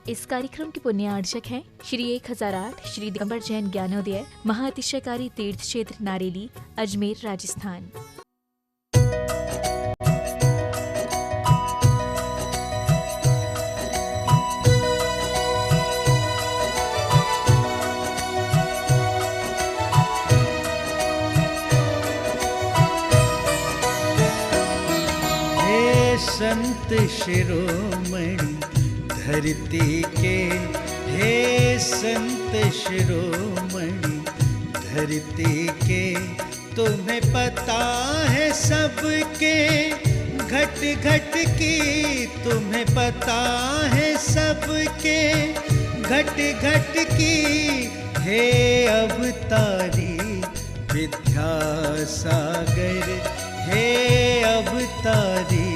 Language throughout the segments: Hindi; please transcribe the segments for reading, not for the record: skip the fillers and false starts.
इस कार्यक्रम के पुण्यार्चक हैं श्री 1008 श्री दिगंबर जैन ज्ञानोदय महाअतिशयकारी तीर्थ क्षेत्र नारेली, अजमेर, राजस्थान। संत शिरोमणि धरती के, हे संत शिरोमणि धरती के, तुम्हें पता है सबके घट घट की, तुम्हें पता है सबके घट घट की। हे अवतारी विद्यासागर, हे अवतारी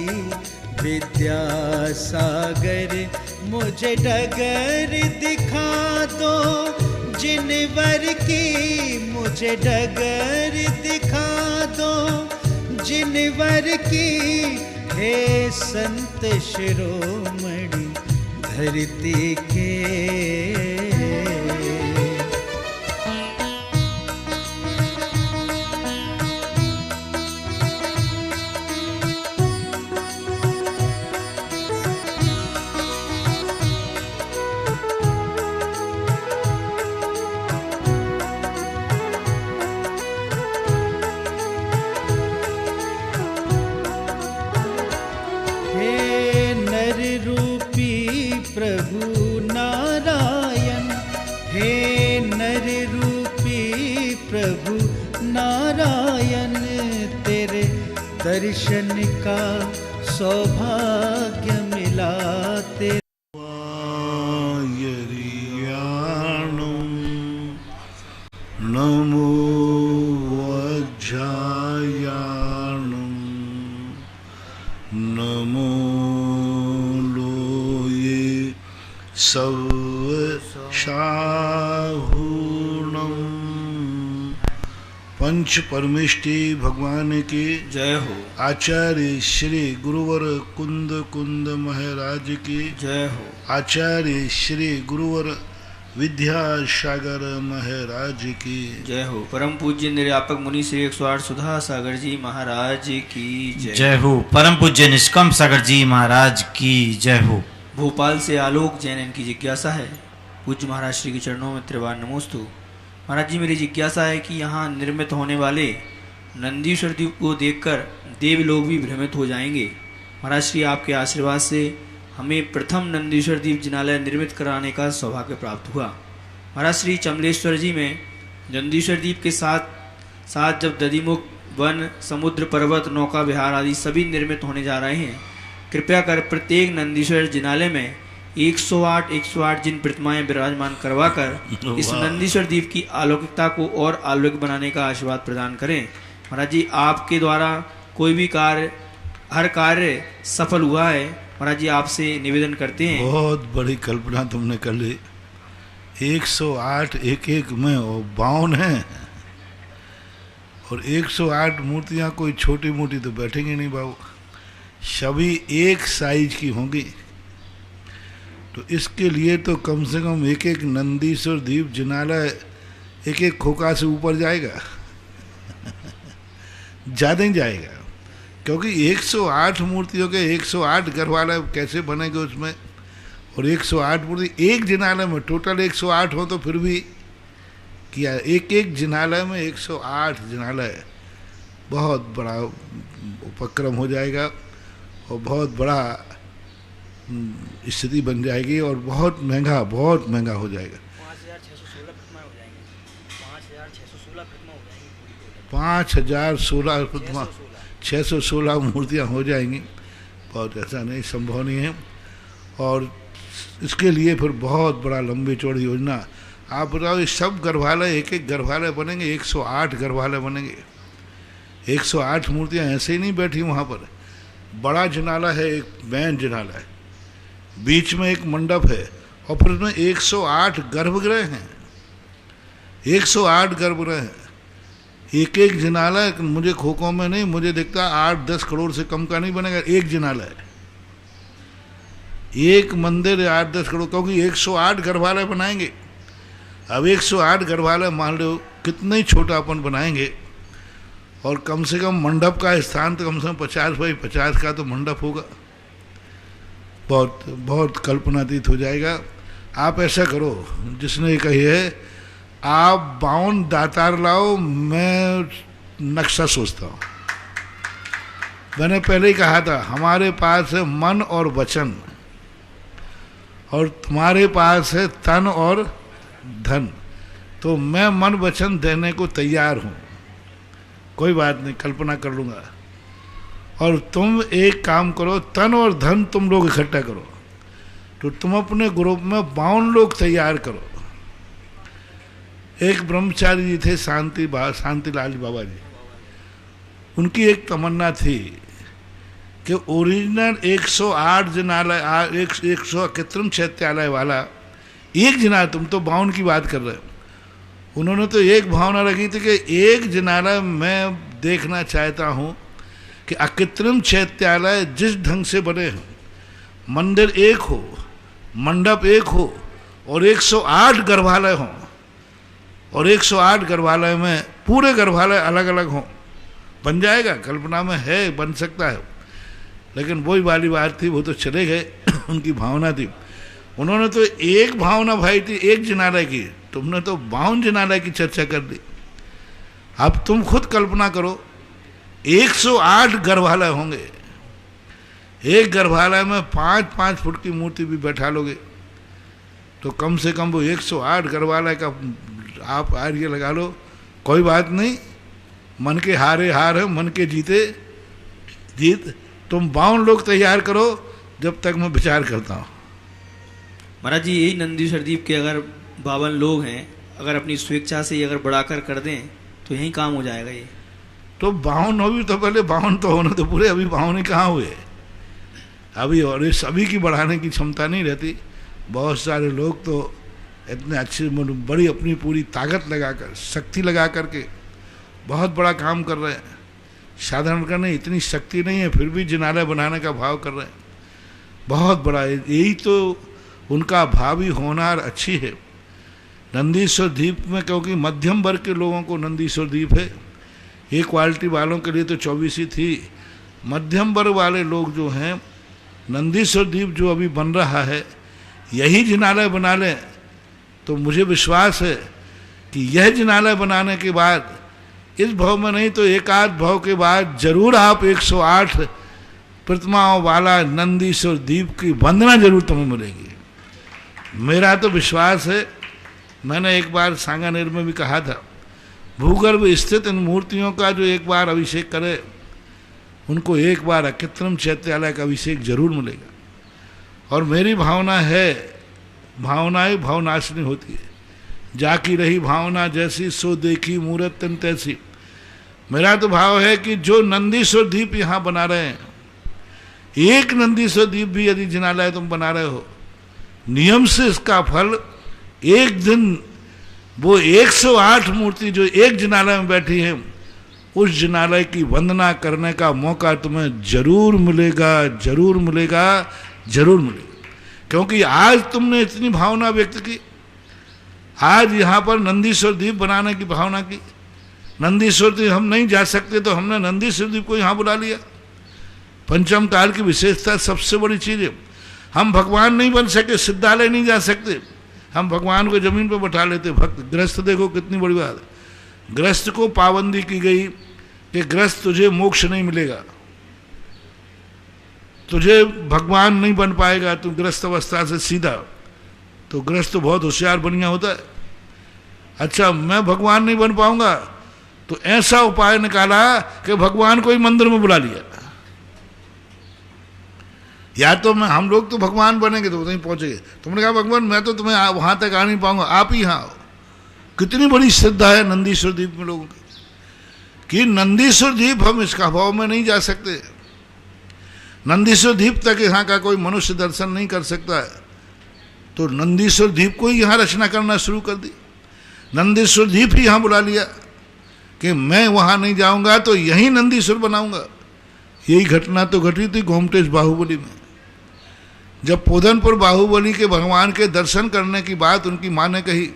विद्यासागर, मुझे डगर दिखा दो जिनवर की, मुझे डगर दिखा दो जिनवर की। हे संत शिरोमणि धरती के। प्रभु नारायण, हे नर रूपी प्रभु नारायण, तेरे दर्शन का सौभाग्य मिला। तेरे नमो वज्रायाणं, नमो सर्वशाहूणं। पंच परमेष्टि भगवान की जय हो। आचार्य श्री गुरुवर कुंद कुंद महाराज की जय हो। आचार्य श्री गुरुवर विद्यासागर महाराज की जय हो। परम पूज्य निर्यापक मुनि श्री 108 सुधा सागर जी महाराज की जय। जय हो। परम पूज्य निष्कम सागर जी महाराज की जय हो। भोपाल से आलोक जैन इनकी जिज्ञासा है। पूज्य महाराज श्री के चरणों में त्रिवार नमोस्तु। महाराज जी, मेरी जिज्ञासा है कि यहाँ निर्मित होने वाले नंदीश्वर द्वीप को देखकर देव लोग भी भ्रमित हो जाएंगे। महाराज श्री, आपके आशीर्वाद से हमें प्रथम नंदीश्वर द्वीप जिनालय निर्मित कराने का सौभाग्य प्राप्त हुआ। महाराज श्री, चमलेश्वर जी में नंदीश्वर द्वीप के साथ साथ जब दधिमुख, वन, समुद्र, पर्वत, नौका विहार आदि सभी निर्मित होने जा रहे हैं, कृपया कर प्रत्येक नंदीश्वर जिनालय में 108 जिन प्रतिमाएं विराजमान करवाकर इस नंदीश्वर द्वीप की अलौकिकता को और अलौकिक बनाने का आशीर्वाद प्रदान करें। महाराज जी, आपके द्वारा कोई भी कार्य, हर कार्य सफल हुआ है। महाराज जी, आपसे निवेदन करते हैं। बहुत बड़ी कल्पना तुमने कर ली। 108 एक एक में 52 हैं, और 108 मूर्तियां कोई छोटी मोटी तो बैठेंगी नहीं बाबू, सभी एक साइज की होंगी। तो इसके लिए तो कम से कम एक एक नंदीश्वर द्वीप जिनालय एक एक खोखा से ऊपर जाएगा ज़्यादा ही जाएगा, क्योंकि 108 मूर्तियों के 108 गर्भालय कैसे बनेंगे उसमें, और 108 मूर्ति एक जिनालय में टोटल 108 हो तो फिर भी किया, एक एक जिनालय में 108 जिनालय, बहुत बड़ा उपक्रम हो जाएगा और बहुत बड़ा स्थिति बन जाएगी और बहुत महंगा हो जाएगा। 5,016 प्रतिमा 616 मूर्तियाँ हो जाएंगी। बहुत ऐसा नहीं, संभव नहीं है। और इसके लिए फिर बहुत बड़ा लंबी चौड़ी योजना। आप बताओ, ये सब गर्भालय एक एक गर्भालय बनेंगे, 108 गर्भालय बनेंगे। 108 मूर्तियाँ ऐसे ही नहीं बैठी वहाँ पर। बड़ा जिनाला है, एक मैन जिनाला है, बीच में एक मंडप है, और फिर उसमें 108 गर्भगृह हैं। 108 गर्भगृह हैं। एक एक जिनालय मुझे खोखों में नहीं, मुझे दिखता 8-10 करोड़ से कम का नहीं बनेगा एक जिनालय। एक मंदिर 8-10 करोड़, क्योंकि 108 गर्भालय बनाएंगे। अब 108 गर्भालय मान लो कितना ही छोटा अपन बनाएंगे, और कम से कम मंडप का स्थान तो कम से कम 50 बाई 50 का तो मंडप होगा। बहुत बहुत कल्पनातीत हो जाएगा। आप ऐसा करो, जिसने कही है आप 52 दातार लाओ, मैं नक्शा सोचता हूँ। मैंने पहले ही कहा था हमारे पास है मन और वचन, और तुम्हारे पास है तन और धन, तो मैं मन वचन देने को तैयार हूँ, कोई बात नहीं, कल्पना कर लूँगा। और तुम एक काम करो, तन और धन तुम लोग इकट्ठा करो, तो तुम अपने ग्रुप में 52 लोग तैयार करो। एक ब्रह्मचारी जी थे, शांतिलाल बाबा जी, उनकी एक तमन्ना थी कि ओरिजिनल 108 जिनालय 100 कृत्रिम चैत्यालय वाला एक जिनालय, तुम तो 52 की बात कर रहे हो, उन्होंने तो एक भावना रखी थी कि एक जिनालय मैं देखना चाहता हूँ कि अकृत्रिम चैत्यालय जिस ढंग से बने हैं, मंदिर एक हो, मंडप एक हो, और 108 गर्भालय हों, और 108 गर्भालय में पूरे गर्भालय अलग अलग हों। बन जाएगा, कल्पना में है, बन सकता है, लेकिन वही वाली बात थी, वो तो चले गए। उनकी भावना थी, उन्होंने तो एक भावना भाई थी एक जिनालय की, तुमने तो 52 जिनालय की चर्चा कर दी। अब तुम खुद कल्पना करो, 108 गर्भालय होंगे, एक गर्भालय में 5-5 फुट की मूर्ति भी बैठा लोगे, तो कम से कम वो 108 गर्भालय का आप आर्य लगा लो। कोई बात नहीं, मन के हारे हार है, मन के जीते जीत। तुम 52 लोग तैयार करो, जब तक मैं विचार करता हूँ। महाराज जी, यही नंदीश्वर द्वीप के अगर 52 लोग हैं, अगर अपनी स्वेच्छा से अगर बढ़ाकर कर दें तो यही काम हो जाएगा। ये तो 52 हो भी तो पहले 52 तो होने तो पूरे, अभी 52 ही कहाँ हुए अभी, और ये सभी की बढ़ाने की क्षमता नहीं रहती। बहुत सारे लोग तो इतने अच्छे बड़ी अपनी पूरी ताकत लगाकर, शक्ति लगा करके बहुत बड़ा काम कर रहे हैं। साधारण का नहीं, इतनी शक्ति नहीं है, फिर भी जिनालय बनाने का भाव कर रहे हैं, बहुत बड़ा। यही तो उनका भावी होनार अच्छी है। नंदीश्वर द्वीप में, क्योंकि मध्यम वर्ग के लोगों को नंदीश्वर द्वीप है, ये क्वालिटी वालों के लिए तो 24 ही थी। मध्यम वर्ग वाले लोग जो हैं, नंदीश्वर द्वीप जो अभी बन रहा है, यही जिनालय बना लें तो मुझे विश्वास है कि यह जिनालय बनाने के बाद, इस भाव में नहीं तो एक आध भाव के बाद, जरूर आप 108 प्रतिमाओं वाला नंदीश्वर द्वीप की वंदना जरूर तुम्हें मिलेगी। मेरा तो विश्वास है। मैंने एक बार सांगानेर में भी कहा था, भूगर्भ स्थित इन मूर्तियों का जो एक बार अभिषेक करे, उनको एक बार कृत्रिम चैत्यालय का अभिषेक जरूर मिलेगा। और मेरी भावना है, भावनाएं भावनाशिनी होती है, जाकी रही भावना जैसी सो देखी मूरत तन तैसी। मेरा तो भाव है कि जो नंदीश्वर द्वीप यहाँ बना रहे हैं, एक नंदीश्वर द्वीप भी यदि जिनालय तुम बना रहे हो, नियम से इसका फल एक दिन वो 108 मूर्ति जो एक जिनालय में बैठी है, उस जिनालय की वंदना करने का मौका तुम्हें जरूर मिलेगा, जरूर मिलेगा, जरूर मिलेगा। क्योंकि आज तुमने इतनी भावना व्यक्त की, आज यहाँ पर नंदीश्वर द्वीप बनाने की भावना की। नंदीश्वर द्वीप हम नहीं जा सकते तो हमने नंदीश्वर द्वीप को यहाँ बुला लिया। पंचम काल की विशेषता सबसे बड़ी चीज़ है। हम भगवान नहीं बन सके, सिद्धालय नहीं जा सकते, हम भगवान को जमीन पर बैठा लेते। भक्त ग्रस्त देखो कितनी बड़ी बात है, ग्रस्त को पाबंदी की गई कि ग्रस्त तुझे मोक्ष नहीं मिलेगा, तुझे भगवान नहीं बन पाएगा, तू ग्रस्त अवस्था से सीधा। तो ग्रस्त तो बहुत होशियार बढ़िया होता है। अच्छा, मैं भगवान नहीं बन पाऊंगा, तो ऐसा उपाय निकाला कि भगवान को ही मंदिर में बुला लिया। या तो मैं, हम लोग तो भगवान बनेंगे तो वहीं पहुंचेंगे, तुमने कहा भगवान मैं तो तुम्हें वहां तक आ नहीं पाऊंगा, आप ही यहाँ आओ। कितनी बड़ी श्रद्धा है नंदीश्वर द्वीप में लोगों की, कि नंदीश्वर द्वीप हम इसका अभाव में नहीं जा सकते। नंदीश्वर द्वीप तक यहाँ का कोई मनुष्य दर्शन नहीं कर सकता है, तो नंदीश्वर द्वीप को ही यहाँ रचना करना शुरू कर दी। नंदीश्वर द्वीप ही यहाँ बुला लिया कि मैं वहाँ नहीं जाऊँगा तो यहीं नंदीश्वर बनाऊँगा। यही घटना तो घटी थी गोमटेश बाहुबली में। जब पोधनपुर बाहुबली के भगवान के दर्शन करने की बात उनकी माँ ने कही,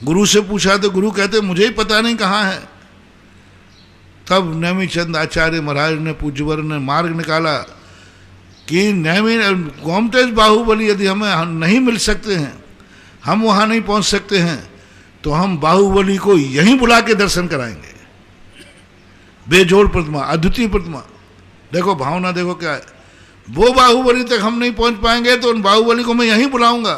गुरु से पूछा तो गुरु कहते मुझे ही पता नहीं कहाँ है। तब नेमिचंद आचार्य महाराज ने पूज्यवर ने मार्ग निकाला कि नेमि गोमतेज बाहुबली यदि हमें नहीं मिल सकते हैं, हम वहाँ नहीं पहुँच सकते हैं, तो हम बाहुबली को यहीं बुला के दर्शन कराएंगे। बेजोड़ प्रतिमा, अद्वितीय प्रतिमा, देखो भावना देखो क्या है। वो बाहुबली तक हम नहीं पहुंच पाएंगे तो उन बाहुबली को मैं यहीं बुलाऊंगा।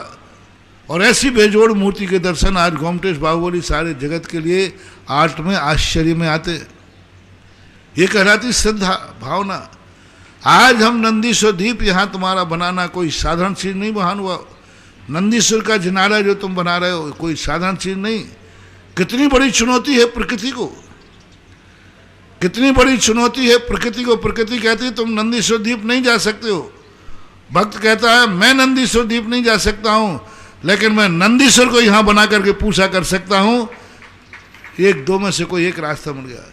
और ऐसी बेजोड़ मूर्ति के दर्शन आज गोमटेश बाहुबली सारे जगत के लिए आर्ट में आश्चर्य में आते। ये कहलाती श्रद्धा भावना। आज हम नंदीश्वर दीप यहाँ तुम्हारा बनाना कोई साधारण चीज नहीं बहान हुआ। नंदीश्वर का जिनारा जो तुम बना रहे हो कोई साधारण चीज नहीं। कितनी बड़ी चुनौती है प्रकृति को, कितनी बड़ी चुनौती है प्रकृति को। प्रकृति कहती है तुम नंदीश्वर द्वीप नहीं जा सकते हो। भक्त कहता है मैं नंदीश्वर द्वीप नहीं जा सकता हूं, लेकिन मैं नंदीश्वर को यहां बना करके पूजा कर सकता हूं। एक दो में से कोई एक रास्ता मिल गया।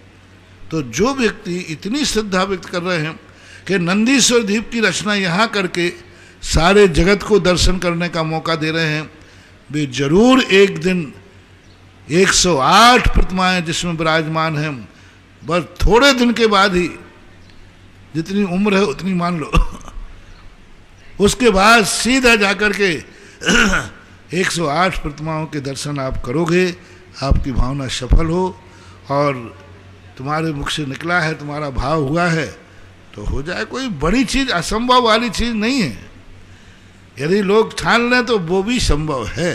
तो जो व्यक्ति इतनी श्रद्धा व्यक्त कर रहे हैं कि नंदीश्वर द्वीप की रचना यहां करके सारे जगत को दर्शन करने का मौका दे रहे हैं, वे जरूर एक दिन 108 प्रतिमाएं जिसमें विराजमान हैं, बस थोड़े दिन के बाद ही, जितनी उम्र है उतनी मान लो, उसके बाद सीधा जाकर के 108 प्रतिमाओं के दर्शन आप करोगे, आपकी भावना सफल हो और तुम्हारे मुख से निकला है, तुम्हारा भाव हुआ है तो हो जाए। कोई बड़ी चीज असंभव वाली चीज नहीं है। यदि लोग ठान लें तो वो भी संभव है।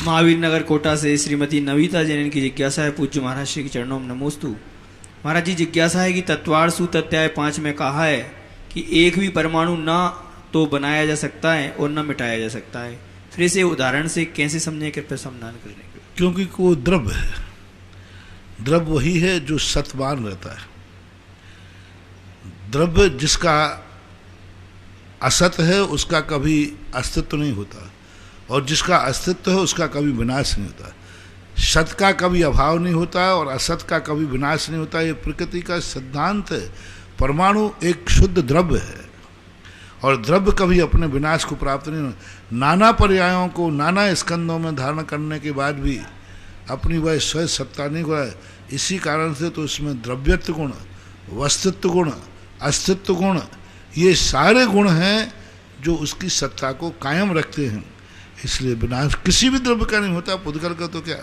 महावीर नगर कोटा से श्रीमती नविता जैन की जिज्ञासा है, पूज्य महाराज श्री के चरणों में नमोस्तु। महाराज जी जिज्ञासा है कि तत्वार सूत्र अध्याय 5 में कहा है कि एक भी परमाणु ना तो बनाया जा सकता है और न मिटाया जा सकता है, फिर इसे उदाहरण से कैसे समझें, कृपया समाधान करने के। क्योंकि वो द्रव्य है, द्रव्य वही है जो सत्वान रहता है। द्रव्य जिसका असत है उसका कभी अस्तित्व नहीं होता, और जिसका अस्तित्व है उसका कभी विनाश नहीं होता। सत का कभी अभाव नहीं होता और असत का कभी विनाश नहीं होता। ये प्रकृति का सिद्धांत है। परमाणु एक शुद्ध द्रव्य है और द्रव्य कभी अपने विनाश को प्राप्त नहीं होता। नाना पर्यायों को नाना स्कंदों में धारण करने के बाद भी अपनी वह स्वयं सत्ता नहीं हुआ है। इसी कारण से तो इसमें द्रव्यत्व गुण, वस्तुत्व गुण, अस्तित्व गुण, ये सारे गुण हैं जो उसकी सत्ता को कायम रखते हैं। इसलिए विनाश किसी भी द्रव्य का नहीं होता, पुद्गल का तो क्या।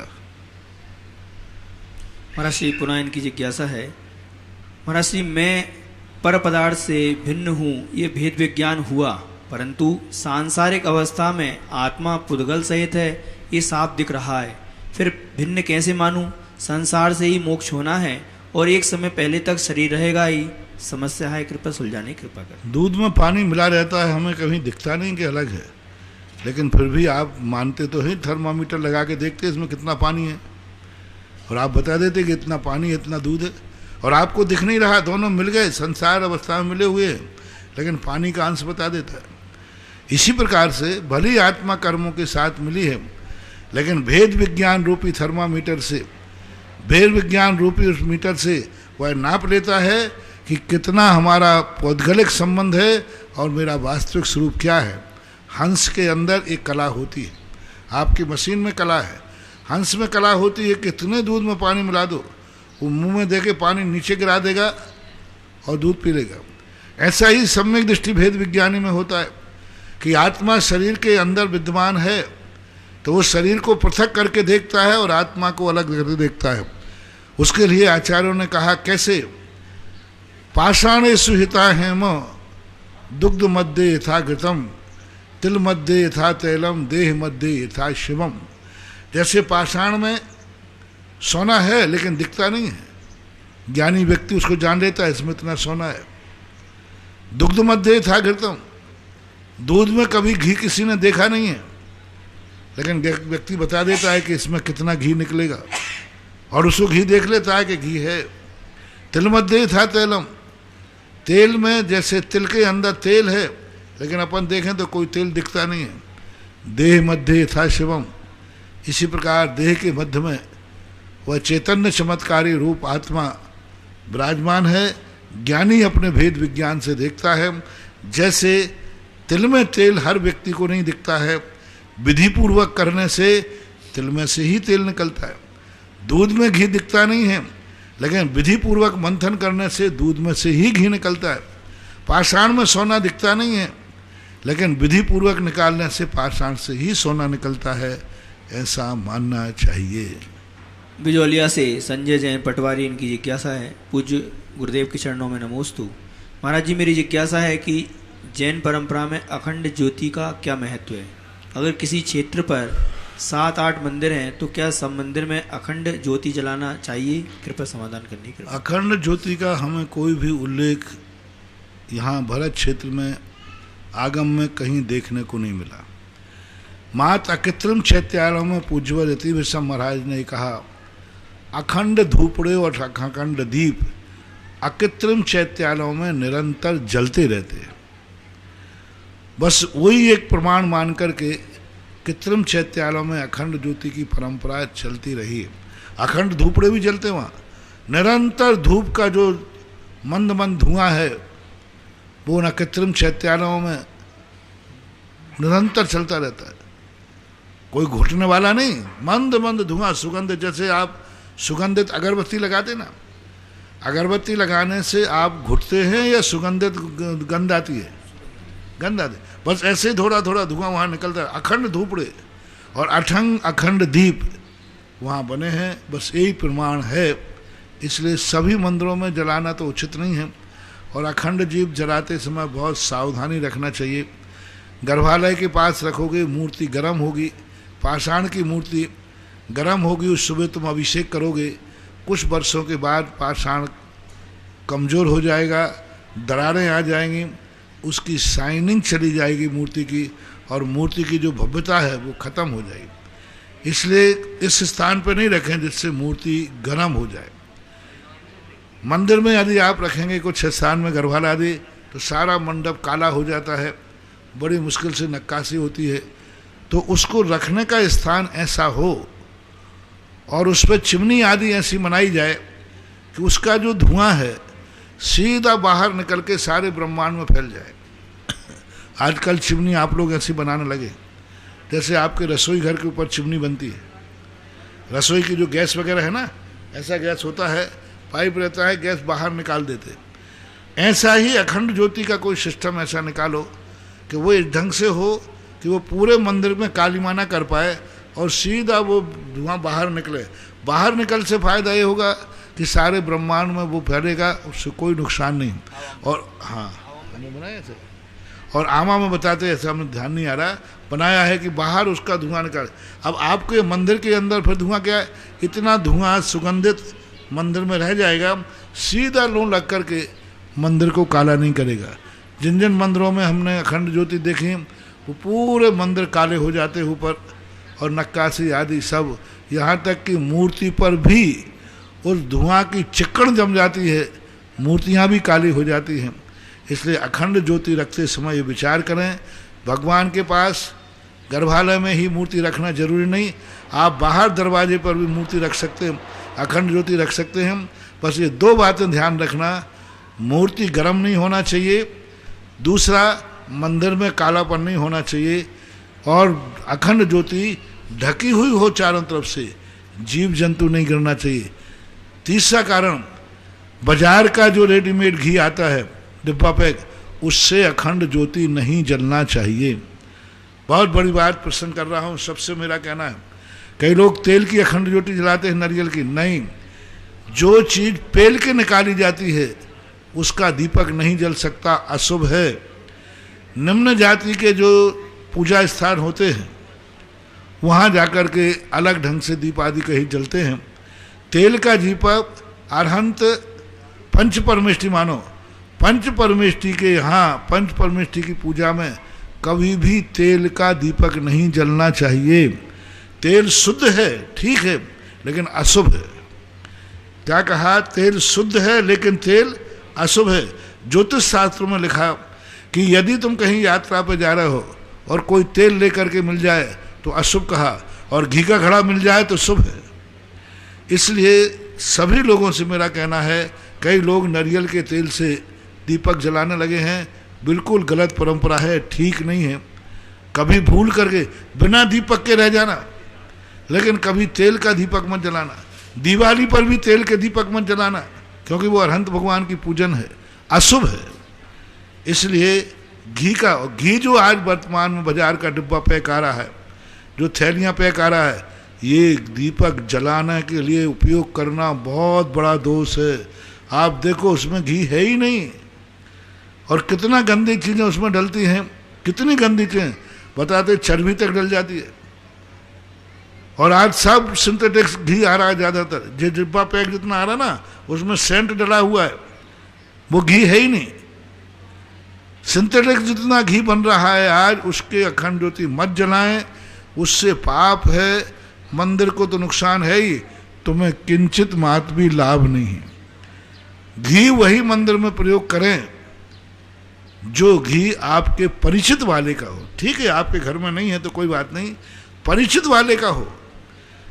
महाराज श्री पुनः इनकी जिज्ञासा है, महाराज श्री मैं पर पदार्थ से भिन्न हूँ ये भेद विज्ञान हुआ, परंतु सांसारिक अवस्था में आत्मा पुद्गल सहित है ये साफ दिख रहा है, फिर भिन्न कैसे मानूं? संसार से ही मोक्ष होना है और एक समय पहले तक शरीर रहेगा ही, समस्या है, कृपया सुलझाने की कृपा करें। दूध में पानी मिला रहता है, हमें कहीं दिखता नहीं कि अलग है, लेकिन फिर भी आप मानते तो हैं। थर्मामीटर लगा के देखते इसमें कितना पानी है और आप बता देते कि इतना पानी इतना दूध है, और आपको दिख नहीं रहा। दोनों मिल गए, संसार अवस्था में मिले हुए हैं, लेकिन पानी का अंश बता देता है। इसी प्रकार से भली आत्मा कर्मों के साथ मिली है, लेकिन भेद विज्ञान रूपी थर्मामीटर से, भेद विज्ञान रूपी उस मीटर से वह नाप लेता है कि कितना हमारा पौद्गलिक संबंध है और मेरा वास्तविक स्वरूप क्या है। हंस के अंदर एक कला होती है, आपकी मशीन में कला है, हंस में कला होती है। कितने दूध में पानी मिला दो, वो मुंह में दे के पानी नीचे गिरा देगा और दूध पी लेगा। ऐसा ही सम्यक दृष्टि भेद विज्ञानी में होता है कि आत्मा शरीर के अंदर विद्यमान है तो वो शरीर को पृथक करके देखता है और आत्मा को अलग करके देखता है। उसके लिए आचार्यों ने कहा कैसे, पाषाणे सुहिता हेम दुग्ध मध्य यथा घृतम तिल मध्य यथा तैलम देह मध्य यथा शिवम। जैसे पाषाण में सोना है लेकिन दिखता नहीं है, ज्ञानी व्यक्ति उसको जान लेता है इसमें इतना सोना है। दुग्ध मध्य यथा घृतम, दूध में कभी घी किसी ने देखा नहीं है, लेकिन व्यक्ति बता देता है कि इसमें कितना घी निकलेगा और उसको घी देख लेता है कि घी है। तिल मध्य यथा तैलम, तेल में जैसे तिल के अंदर तेल है लेकिन अपन देखें तो कोई तेल दिखता नहीं है। देह मध्य यथा शिवम, इसी प्रकार देह के मध्य में वह चैतन्य चमत्कारी रूप आत्मा विराजमान है। ज्ञानी अपने भेद विज्ञान से देखता है, जैसे तिल में तेल हर व्यक्ति को नहीं दिखता है, विधि पूर्वक करने से तिल में से ही तेल निकलता है। दूध में घी दिखता नहीं है, लेकिन विधि पूर्वक मंथन करने से दूध में से ही घी निकलता है। पाषाण में सोना दिखता नहीं है, लेकिन विधि पूर्वक निकालने से पाषाण से ही सोना निकलता है, ऐसा मानना चाहिए। बिजौलिया से संजय जैन पटवारी, इनकी जिज्ञासा है, पूज्य गुरुदेव के चरणों में नमोस्तु। महाराज जी, मेरी जिज्ञासा है कि जैन परंपरा में अखंड ज्योति का क्या महत्व है? अगर किसी क्षेत्र पर 7-8 मंदिर हैं तो क्या सब मंदिर में अखंड ज्योति जलाना चाहिए? कृपया समाधान करने के लिए। अखंड ज्योति का हमें कोई भी उल्लेख यहाँ भरत क्षेत्र में आगम में कहीं देखने को नहीं मिला। मात अकृत्रिम चैत्यालयों में पूज्यवर यति विषम महाराज ने कहा, अखंड धूपड़े और अखंड दीप अकृत्रिम चैत्यालयों में निरंतर जलते रहते हैं। बस वही एक प्रमाण मान करके कृत्रिम चैत्यालयों में अखंड ज्योति की परंपरा चलती रही। अखंड धूपड़े भी जलते वहाँ, निरंतर धूप का जो मंद मंद धुआं है वो न कृत्रिम चैत्यालयों में निरंतर चलता रहता है, कोई घुटने वाला नहीं, मंद मंद धुआं, सुगंध। जैसे आप सुगंधित अगरबत्ती लगाते ना, अगरबत्ती लगाने से आप घुटते हैं या सुगंधित गंध आती है? गंध आती, बस ऐसे ही थोड़ा थोड़ा धुआं वहाँ निकलता है। अखंड धूपड़े और अखंड दीप वहाँ बने हैं, बस यही प्रमाण है। इसलिए सभी मंदिरों में जलाना तो उचित नहीं है, और अखंड दीप जलाते समय बहुत सावधानी रखना चाहिए। गर्भालय के पास रखोगे, मूर्ति गर्म होगी, पाषाण की मूर्ति गर्म होगी, उस सुबह तुम अभिषेक करोगे, कुछ वर्षों के बाद पाषाण कमज़ोर हो जाएगा, दरारें आ जाएंगी, उसकी शाइनिंग चली जाएगी मूर्ति की, और मूर्ति की जो भव्यता है वो खत्म हो जाएगी। इसलिए इस स्थान पर नहीं रखें जिससे मूर्ति गर्म हो जाए। मंदिर में यदि आप रखेंगे कुछ स्थान में गर्भालय आदि, तो सारा मंडप काला हो जाता है, बड़ी मुश्किल से नक्काशी होती है। तो उसको रखने का स्थान ऐसा हो और उस पर चिमनी आदि ऐसी बनाई जाए कि उसका जो धुआं है सीधा बाहर निकल के सारे ब्रह्मांड में फैल जाए। आजकल चिमनी आप लोग ऐसी बनाने लगे जैसे आपके रसोई घर के ऊपर चिमनी बनती है, रसोई की जो गैस वगैरह है ना, ऐसा गैस होता है, पाइप रहता है, गैस बाहर निकाल देते। ऐसा ही अखंड ज्योति का कोई सिस्टम ऐसा निकालो कि वो इस ढंग से हो कि वो पूरे मंदिर में कालीमाना कर पाए और सीधा वो धुआं बाहर निकले। बाहर निकल से फायदा ये होगा कि सारे ब्रह्मांड में वो फैलेगा, उससे कोई नुकसान नहीं। और हाँ, हमने बनाया ऐसे, और आमा में बताते हैं, ऐसा हमें ध्यान नहीं आ रहा, बनाया है कि बाहर उसका धुआं निकाल। अब आपके मंदिर के अंदर फिर धुआं क्या है, इतना धुआं सुगंधित मंदिर में रह जाएगा, सीधा लू लग करके मंदिर को काला नहीं करेगा। जिन जिन मंदिरों में हमने अखंड ज्योति देखी वो पूरे मंदिर काले हो जाते ऊपर, और नक्काशी आदि सब, यहाँ तक कि मूर्ति पर भी उस धुआं की चिकन जम जाती है, मूर्तियाँ भी काली हो जाती हैं। इसलिए अखंड ज्योति रखते समय ये विचार करें, भगवान के पास गर्भालय में ही मूर्ति रखना जरूरी नहीं, आप बाहर दरवाजे पर भी मूर्ति रख सकते हैं, अखंड ज्योति रख सकते हैं। बस ये दो बातें ध्यान रखना, मूर्ति गर्म नहीं होना चाहिए, दूसरा मंदिर में कालापन नहीं होना चाहिए, और अखंड ज्योति ढकी हुई हो चारों तरफ से, जीव जंतु नहीं गिरना चाहिए। तीसरा कारण, बाजार का जो रेडीमेड घी आता है डिब्बा पैक, उससे अखंड ज्योति नहीं जलना चाहिए। बहुत बड़ी बात प्रश्न कर रहा हूँ, सबसे मेरा कहना है, कई लोग तेल की अखंड ज्योति जलाते हैं, नारियल की नहीं। जो चीज़ पेल के निकाली जाती है उसका दीपक नहीं जल सकता, अशुभ है। निम्न जाति के जो पूजा स्थान होते हैं वहाँ जाकर के अलग ढंग से दीप आदि कहीं जलते हैं। तेल का दीपक अरहंत पंच परमेष्टि मानो, पंच परमेष्टि के यहाँ पंच परमेष्टि की पूजा में कभी भी तेल का दीपक नहीं जलना चाहिए। तेल शुद्ध है, ठीक है, लेकिन अशुभ है। क्या कहा, तेल शुद्ध है लेकिन तेल अशुभ है। ज्योतिष शास्त्र में लिखा कि यदि तुम कहीं यात्रा पर जा रहे हो और कोई तेल लेकर के मिल जाए तो अशुभ कहा, और घी का घड़ा मिल जाए तो शुभ है। इसलिए सभी लोगों से मेरा कहना है, कई लोग नारियल के तेल से दीपक जलाने लगे हैं, बिल्कुल गलत परंपरा है, ठीक नहीं है। कभी भूल करके बिना दीपक के रह जाना, लेकिन कभी तेल का दीपक मत जलाना। दिवाली पर भी तेल के दीपक मत जलाना, क्योंकि वो अरहंत भगवान की पूजन है, अशुभ है। इसलिए घी जो आज वर्तमान में बाजार का डिब्बा पैक आ रहा है, जो थैलियाँ पैक आ रहा है, ये दीपक जलाने के लिए उपयोग करना बहुत बड़ा दोष है। आप देखो उसमें घी है ही नहीं, और कितना गंदी चीज़ें उसमें डलती हैं, कितनी गंदी चीज़ें बताते, चर्बी तक डल जाती है। और आज सब सिंथेटिक्स घी आ रहा है ज़्यादातर, जो डिब्बा पैक जितना आ रहा है ना, उसमें सेंट डला हुआ है, वो घी है ही नहीं। सिंथेटिक्स जितना घी बन रहा है आज, उसके अखंड ज्योति मत जलाएं, उससे पाप है, मंदिर को तो नुकसान है ही, तुम्हें किंचित मात्र भी लाभ नहीं है। घी वही मंदिर में प्रयोग करें जो घी आपके परिचित वाले का हो। ठीक है, आपके घर में नहीं है तो कोई बात नहीं, परिचित वाले का हो,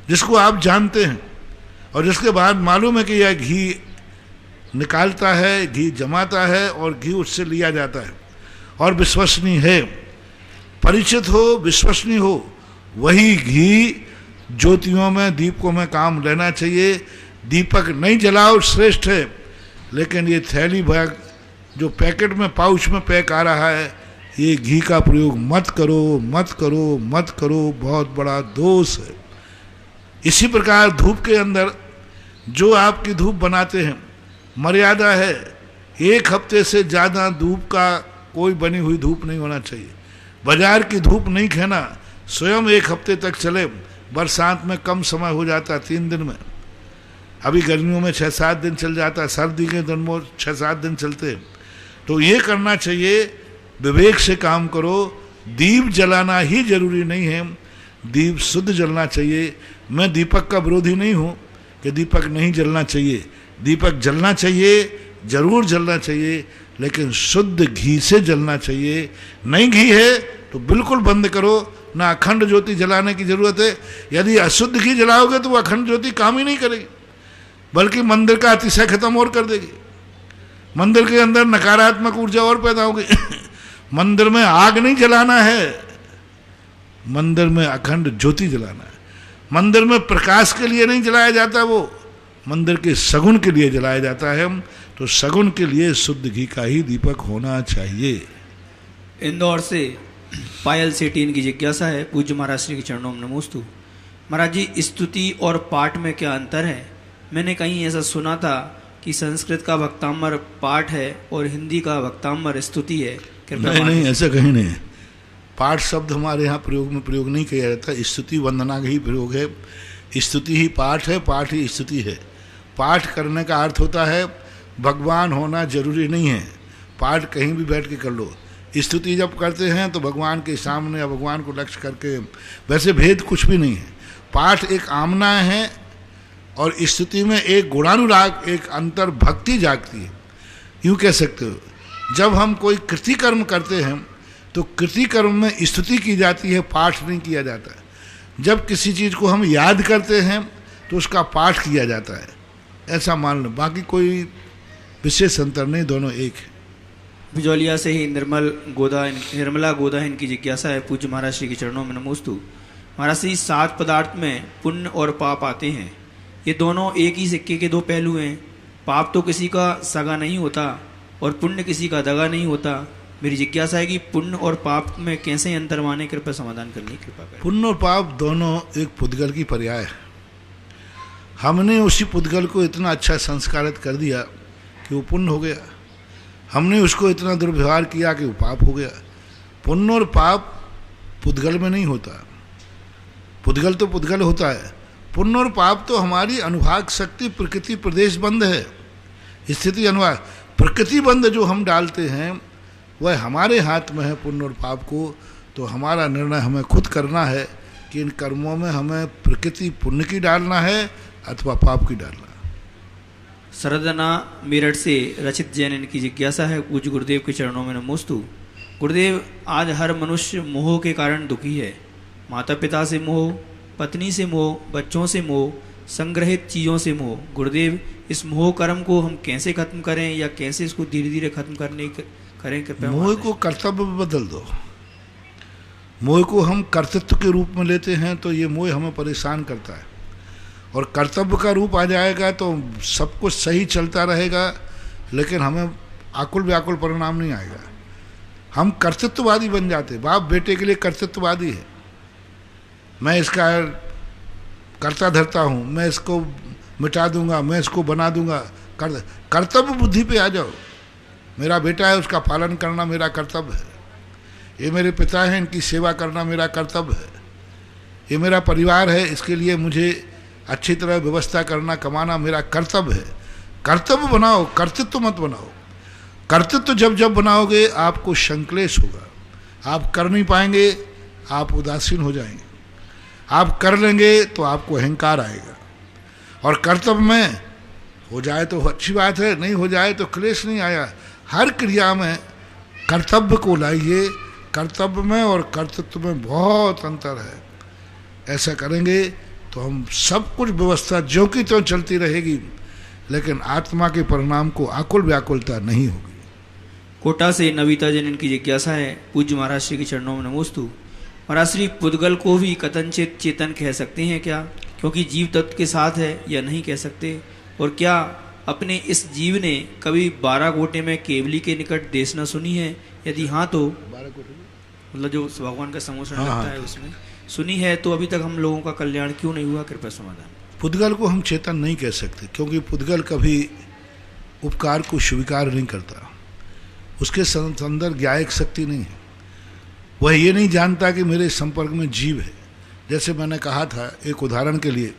जिसको आप जानते हैं और जिसके बाद मालूम है कि यह घी निकालता है, घी जमाता है और घी उससे लिया जाता है और विश्वसनीय है। परिचित हो, विश्वसनीय हो, वही घी ज्योतियों में, दीपकों में काम लेना चाहिए। दीपक नहीं जलाओ श्रेष्ठ है, लेकिन ये थैली बैग जो पैकेट में, पाउच में पैक आ रहा है, ये घी का प्रयोग मत करो, मत करो, मत करो, बहुत बड़ा दोष है। इसी प्रकार धूप के अंदर जो आपकी धूप बनाते हैं, मर्यादा है, 1 हफ्ते से ज़्यादा धूप का कोई बनी हुई धूप नहीं होना चाहिए। बाजार की धूप नहीं खाना, स्वयं 1 हफ्ते तक चले। बरसात में कम समय हो जाता है, 3 दिन में, अभी गर्मियों में 6-7 दिन चल जाता है, सर्दी के दिन में 6-7 दिन चलते। तो ये करना चाहिए, विवेक से काम करो। दीप जलाना ही जरूरी नहीं है, दीप शुद्ध जलना चाहिए। मैं दीपक का विरोधी नहीं हूँ कि दीपक नहीं जलना चाहिए, दीपक जलना चाहिए, जरूर जलना चाहिए, लेकिन शुद्ध घी से जलना चाहिए। नहीं घी है तो बिल्कुल बंद करो, ना अखंड ज्योति जलाने की जरूरत है। यदि अशुद्ध घी जलाओगे तो वो अखंड ज्योति काम ही नहीं करेगी, बल्कि मंदिर का अतिशय खत्म और कर देगी। मंदिर के अंदर नकारात्मक ऊर्जा और पैदा होगी। मंदिर में आग नहीं जलाना है, मंदिर में अखंड ज्योति जलाना है। मंदिर में प्रकाश के लिए नहीं जलाया जाता, वो मंदिर के सगुन के लिए जलाया जाता है। तो सगुन के लिए शुद्ध घी का ही दीपक होना चाहिए। इंदौर से पायल सेठी, इनकी जिज्ञासा है, पूज्य महाराज श्री के चरणों में नमोस्तु। महाराज जी, स्तुति और पाठ में क्या अंतर है? मैंने कहीं ऐसा सुना था कि संस्कृत का भक्ताम्बर पाठ है और हिंदी का भक्ताम्बर स्तुति है। नहीं, ऐसा कहीं नहीं है। पाठ शब्द हमारे यहाँ प्रयोग नहीं किया जाता, स्तुति वंदना का ही प्रयोग है। स्तुति ही पाठ है, पाठ ही स्तुति है। पाठ करने का अर्थ होता है भगवान होना जरूरी नहीं है, पाठ कहीं भी बैठ के कर लो। स्तुति जब करते हैं तो भगवान के सामने या भगवान को लक्ष्य करके, वैसे भेद कुछ भी नहीं है। पाठ एक आमना है और स्तुति में एक गुणानुराग, एक अंतर भक्ति जागती है, यूँ कह सकते हो। जब हम कोई कृति कर्म करते हैं तो कृति कर्म में स्तुति की जाती है, पाठ नहीं किया जाता है। जब किसी चीज़ को हम याद करते हैं तो उसका पाठ किया जाता है, ऐसा मान लो, बाकी कोई विशेष अंतर नहीं, दोनों एक है। बिजौलिया से ही निर्मला गोदा इनकी जिज्ञासा है, पूज्य महाराज श्री के चरणों में नमोस्तु। महाराज श्री, 7 पदार्थ में पुण्य और पाप आते हैं, ये दोनों एक ही सिक्के के 2 पहलू हैं। पाप तो किसी का सगा नहीं होता और पुण्य किसी का दगा नहीं होता। मेरी जिज्ञासा है कि पुण्य और पाप में कैसे अंतर माने, कृपया समाधान करने की कृपा करें। पुण्य और पाप दोनों एक पुद्गल की पर्याय है। हमने उसी पुद्गल को इतना अच्छा संस्कारित कर दिया कि वो पुण्य हो गया, हमने उसको इतना दुर्व्यवहार किया कि वो पाप हो गया। पुण्य और पाप पुद्गल में नहीं होता, पुद्गल तो पुद्गल होता है। पुण्य और पाप तो हमारी अनुभाग शक्ति, प्रकृति प्रदेश बंध है, स्थिति अनुभाग प्रकृति बंध जो हम डालते हैं वह हमारे हाथ में है। पुण्य और पाप को तो हमारा निर्णय हमें खुद करना है कि इन कर्मों में हमें प्रकृति पुण्य की डालना है अथवा पाप की डालना। सरदना मेरठ से रचित जैन, इनकी जिज्ञासा है, पूज्य गुरुदेव के चरणों में नमोस्तु। गुरुदेव, आज हर मनुष्य मोह के कारण दुखी है। माता पिता से मोह, पत्नी से मोह, बच्चों से मोह, संग्रहित चीज़ों से मोह। गुरुदेव, इस मोह कर्म को हम कैसे खत्म करें या कैसे इसको धीरे धीरे खत्म करें कृपया। मोह को कर्तव्य में बदल दो। मोह को हम कर्तृत्व के रूप में लेते हैं तो ये मोह हमें परेशान करता है, और कर्तव्य का रूप आ जाएगा तो सब कुछ सही चलता रहेगा, लेकिन हमें आकुल व्याकुल परिणाम नहीं आएगा। हम कर्तृत्ववादी बन जाते। बाप बेटे के लिए कर्तृत्ववादी है, मैं इसका कर्ता धरता हूँ, मैं इसको मिटा दूंगा, मैं इसको बना दूंगा। कर्तव्य बुद्धि पे आ जाओ। मेरा बेटा है, उसका पालन करना मेरा कर्तव्य है। ये मेरे पिता हैं, इनकी सेवा करना मेरा कर्तव्य है। ये मेरा परिवार है, इसके लिए मुझे अच्छी तरह व्यवस्था करना, कमाना मेरा कर्तव्य है। कर्तव्य बनाओ, कर्तृत्व मत बनाओ। कर्तृत्व जब जब बनाओगे आपको संक्लेश होगा, आप कर नहीं पाएंगे, आप उदासीन हो जाएंगे। आप कर लेंगे तो आपको अहंकार आएगा। और कर्तव्य में हो जाए तो अच्छी बात है, नहीं हो जाए तो क्लेश नहीं आया। हर क्रिया में कर्तव्य को लाइए। कर्तव्य में और कर्तृत्व में बहुत अंतर है। ऐसा करेंगे तो हम सब कुछ व्यवस्था ज्यों की त्यों चलती रहेगी, लेकिन आत्मा के परिणाम को आकुल व्याकुलता नहीं होगी। कोटा से नविता जैन इनकी जिज्ञासा है। पूज्य महाराज श्री के चरणों में नमोस्तु। महाराज श्री, पुद्गल को भी कथनचित चेतन कह सकते हैं क्या? क्योंकि जीव तत्व के साथ है, या नहीं कह सकते? और क्या अपने इस जीव ने कभी 12 गोटे में केवली के निकट देशना सुनी है? यदि हाँ तो मतलब जो भगवान का समोषण लगता है उसमें सुनी है, तो अभी तक हम लोगों का कल्याण क्यों नहीं हुआ? कृपया समाधान। पुद्गल को हम चेतन नहीं कह सकते, क्योंकि पुद्गल कभी उपकार को स्वीकार नहीं करता। उसके अंदर ज्ञायक शक्ति नहीं है। वह ये नहीं जानता कि मेरे संपर्क में जीव है। जैसे मैंने कहा था एक उदाहरण के लिए,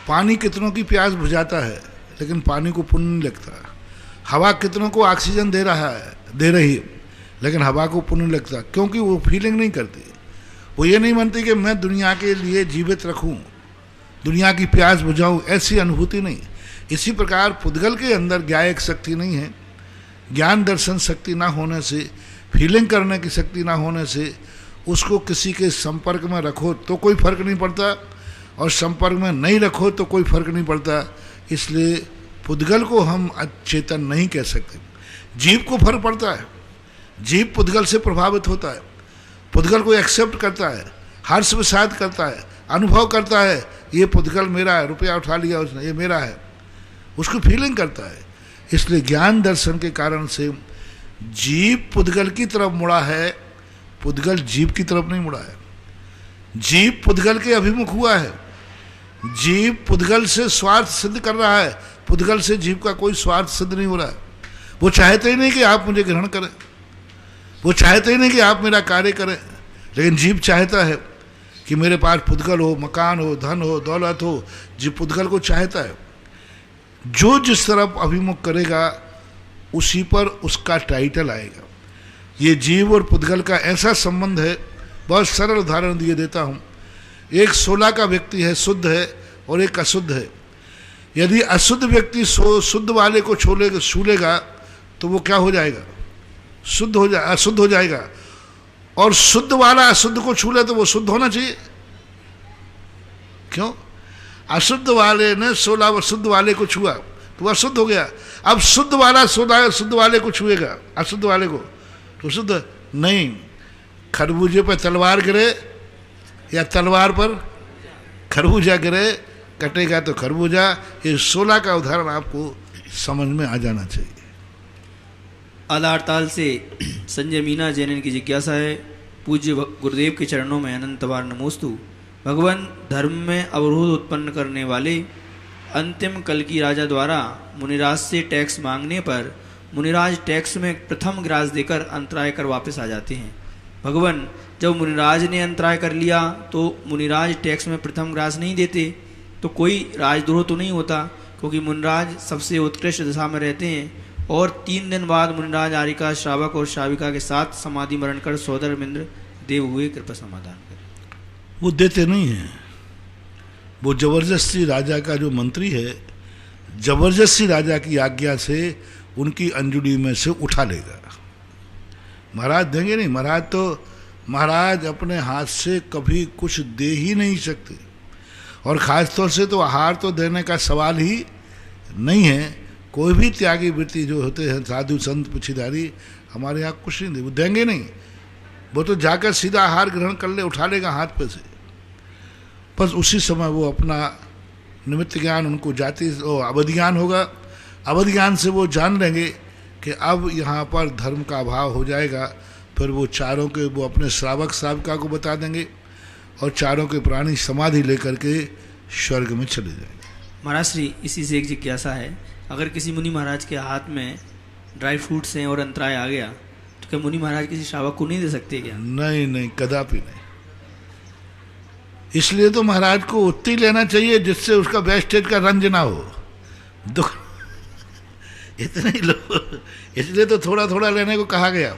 पानी कितनों की प्यास बुझाता है, लेकिन पानी को पुण्य नहीं लगता। हवा कितनों को ऑक्सीजन दे रही है, लेकिन हवा को पुण्य लगता, क्योंकि वो फीलिंग नहीं करती। वो ये नहीं मानती कि मैं दुनिया के लिए जीवित रखूं, दुनिया की प्यास बुझाऊं, ऐसी अनुभूति नहीं। इसी प्रकार पुद्गल के अंदर ज्ञायक शक्ति नहीं है। ज्ञान दर्शन शक्ति ना होने से, फीलिंग करने की शक्ति ना होने से, उसको किसी के संपर्क में रखो तो कोई फर्क नहीं पड़ता, और संपर्क में नहीं रखो तो कोई फर्क नहीं पड़ता। इसलिए पुद्गल को हम चेतन नहीं कह सकते। जीव को फर्क पड़ता है। जीव पुद्गल से प्रभावित होता है, पुद्गल को एक्सेप्ट करता है, हर्ष विषाद करता है, अनुभव करता है, ये पुद्गल मेरा है, रुपया उठा लिया उसने, ये मेरा है, उसको फीलिंग करता है। इसलिए ज्ञान दर्शन के कारण से जीव पुद्गल की तरफ मुड़ा है, पुद्गल जीव की तरफ नहीं मुड़ा है। जीव पुद्गल के अभिमुख हुआ है। जीव पुद्गल से स्वार्थ सिद्ध कर रहा है, पुद्गल से जीव का कोई स्वार्थ सिद्ध नहीं हो रहा है। वो चाहते ही नहीं कि आप मुझे ग्रहण करें, वो चाहते ही नहीं कि आप मेरा कार्य करें, लेकिन जीव चाहता है कि मेरे पास पुद्गल हो, मकान हो, धन हो, दौलत हो। जीव पुद्गल को चाहता है। जो जिस तरफ अभिमुख करेगा उसी पर उसका टाइटल आएगा। ये जीव और पुद्गल का ऐसा संबंध है, बहुत सरल उदाहरण दिए देता हूँ। एक 16 का व्यक्ति है, शुद्ध है, और एक अशुद्ध है। यदि अशुद्ध व्यक्ति शुद्ध वाले को छूलेगा तो वो क्या हो जाएगा? अशुद्ध हो जाएगा। और शुद्ध वाला अशुद्ध को छूले तो वो शुद्ध होना चाहिए। क्यों? अशुद्ध वाले ने 16 शुद्ध वाले को छुआ तो वह अशुद्ध हो गया। अब शुद्ध वाला शुद्ध वाले को छुएगा, अशुद्ध वाले को, तो शुद्ध नहीं। खरबूजे पर तलवार गिरे या तलवार पर खरबूजा गिरे, कटेगा तो खरबूजा। ये 16 का उदाहरण आपको समझ में आ जाना चाहिए। आधारताल से संजय मीना जैन की जिज्ञासा है। पूज्य गुरुदेव के चरणों में अनंत बार नमोस्तु। भगवान धर्म में अवरोध उत्पन्न करने वाले अंतिम कल की राजा द्वारा मुनिराज से टैक्स मांगने पर मुनिराज टैक्स में प्रथम ग्रास देकर अंतराय कर वापस आ जाते हैं। भगवान, जब मुनिराज ने अंतराय कर लिया तो मुनिराज टैक्स में प्रथम ग्रास नहीं देते तो कोई राजद्रोह तो नहीं होता, क्योंकि मुनिराज सबसे उत्कृष्ट दशा में रहते हैं। और 3 दिन बाद मुनिराज आरिका श्रावक और श्राविका के साथ समाधि मरण कर सोदर मिंद्र देव हुए। कृपा समाधान करें। वो देते नहीं हैं। वो जबरदस्ती राजा का जो मंत्री है, जबरदस्ती राजा की आज्ञा से उनकी अंजुड़ी में से उठा लेगा। महाराज देंगे नहीं। महाराज अपने हाथ से कभी कुछ दे ही नहीं सकते, और ख़ास तौर से तो आहार तो देने का सवाल ही नहीं है। कोई भी त्यागी वृत्ति जो होते हैं, साधु संत पिछीधारी, हमारे यहाँ कुछ नहीं दे, वो देंगे नहीं, वो तो जाकर सीधा आहार ग्रहण कर ले, उठा लेगा हाथ पे से। बस उसी समय वो अपना निमित्त ज्ञान उनको जाति अवधि ज्ञान होगा, अवधि ज्ञान से वो जान लेंगे कि अब यहाँ पर धर्म का अभाव हो जाएगा। फिर वो चारों के वो अपने श्रावक श्राविका को बता देंगे और चारों के प्राणी समाधि लेकर के स्वर्ग में चले जाएंगे। महाराज श्री, इसी से एक जिज्ञासा है, अगर किसी मुनि महाराज के हाथ में ड्राई फ्रूट्स हैं और अंतराय आ गया तो क्या मुनि महाराज किसी श्रावक को नहीं दे सकते क्या? नहीं नहीं, कदापि नहीं। इसलिए तो महाराज को उतनी लेना चाहिए जिससे उसका वेस्टेज का रंज ना हो, दुख इतने ही लो। इसलिए तो थोड़ा थोड़ा लेने को कहा गया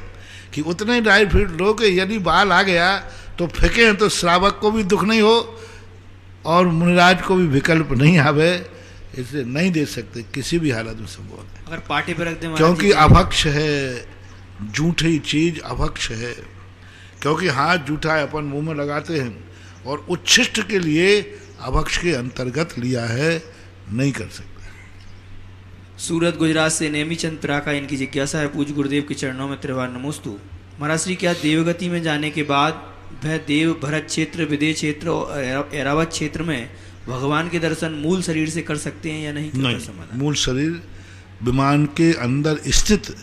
कि उतने ही ड्राई फ्रूट लो कि यदि बाल आ गया तो फेंके तो श्रावक को भी दुख नहीं हो और मुनिराज को भी विकल्प नहीं आवे, इसलिए नहीं दे सकते किसी भी हालत में संभव है। अगर पार्टी पर रख दें क्योंकि अभक्ष है, जूठी चीज अभक्ष है, क्योंकि हाथ जूठा है अपन मुंह में लगाते हैं और उच्छिष्ट के लिए अभक्ष के अंतर्गत लिया है, नहीं कर सकते। सूरत गुजरात से नेमीचंद पिराका, इनकी जिज्ञासा है, पूज्य गुरुदेव के चरणों में त्रिवार नमोस्तु। महाराज श्री, क्या देवगति में जाने के बाद वह देव भरत क्षेत्र, विदेह क्षेत्र और ऐरावत क्षेत्र में भगवान के दर्शन मूल शरीर से कर सकते हैं या नहीं? नहीं, मूल शरीर विमान के अंदर स्थित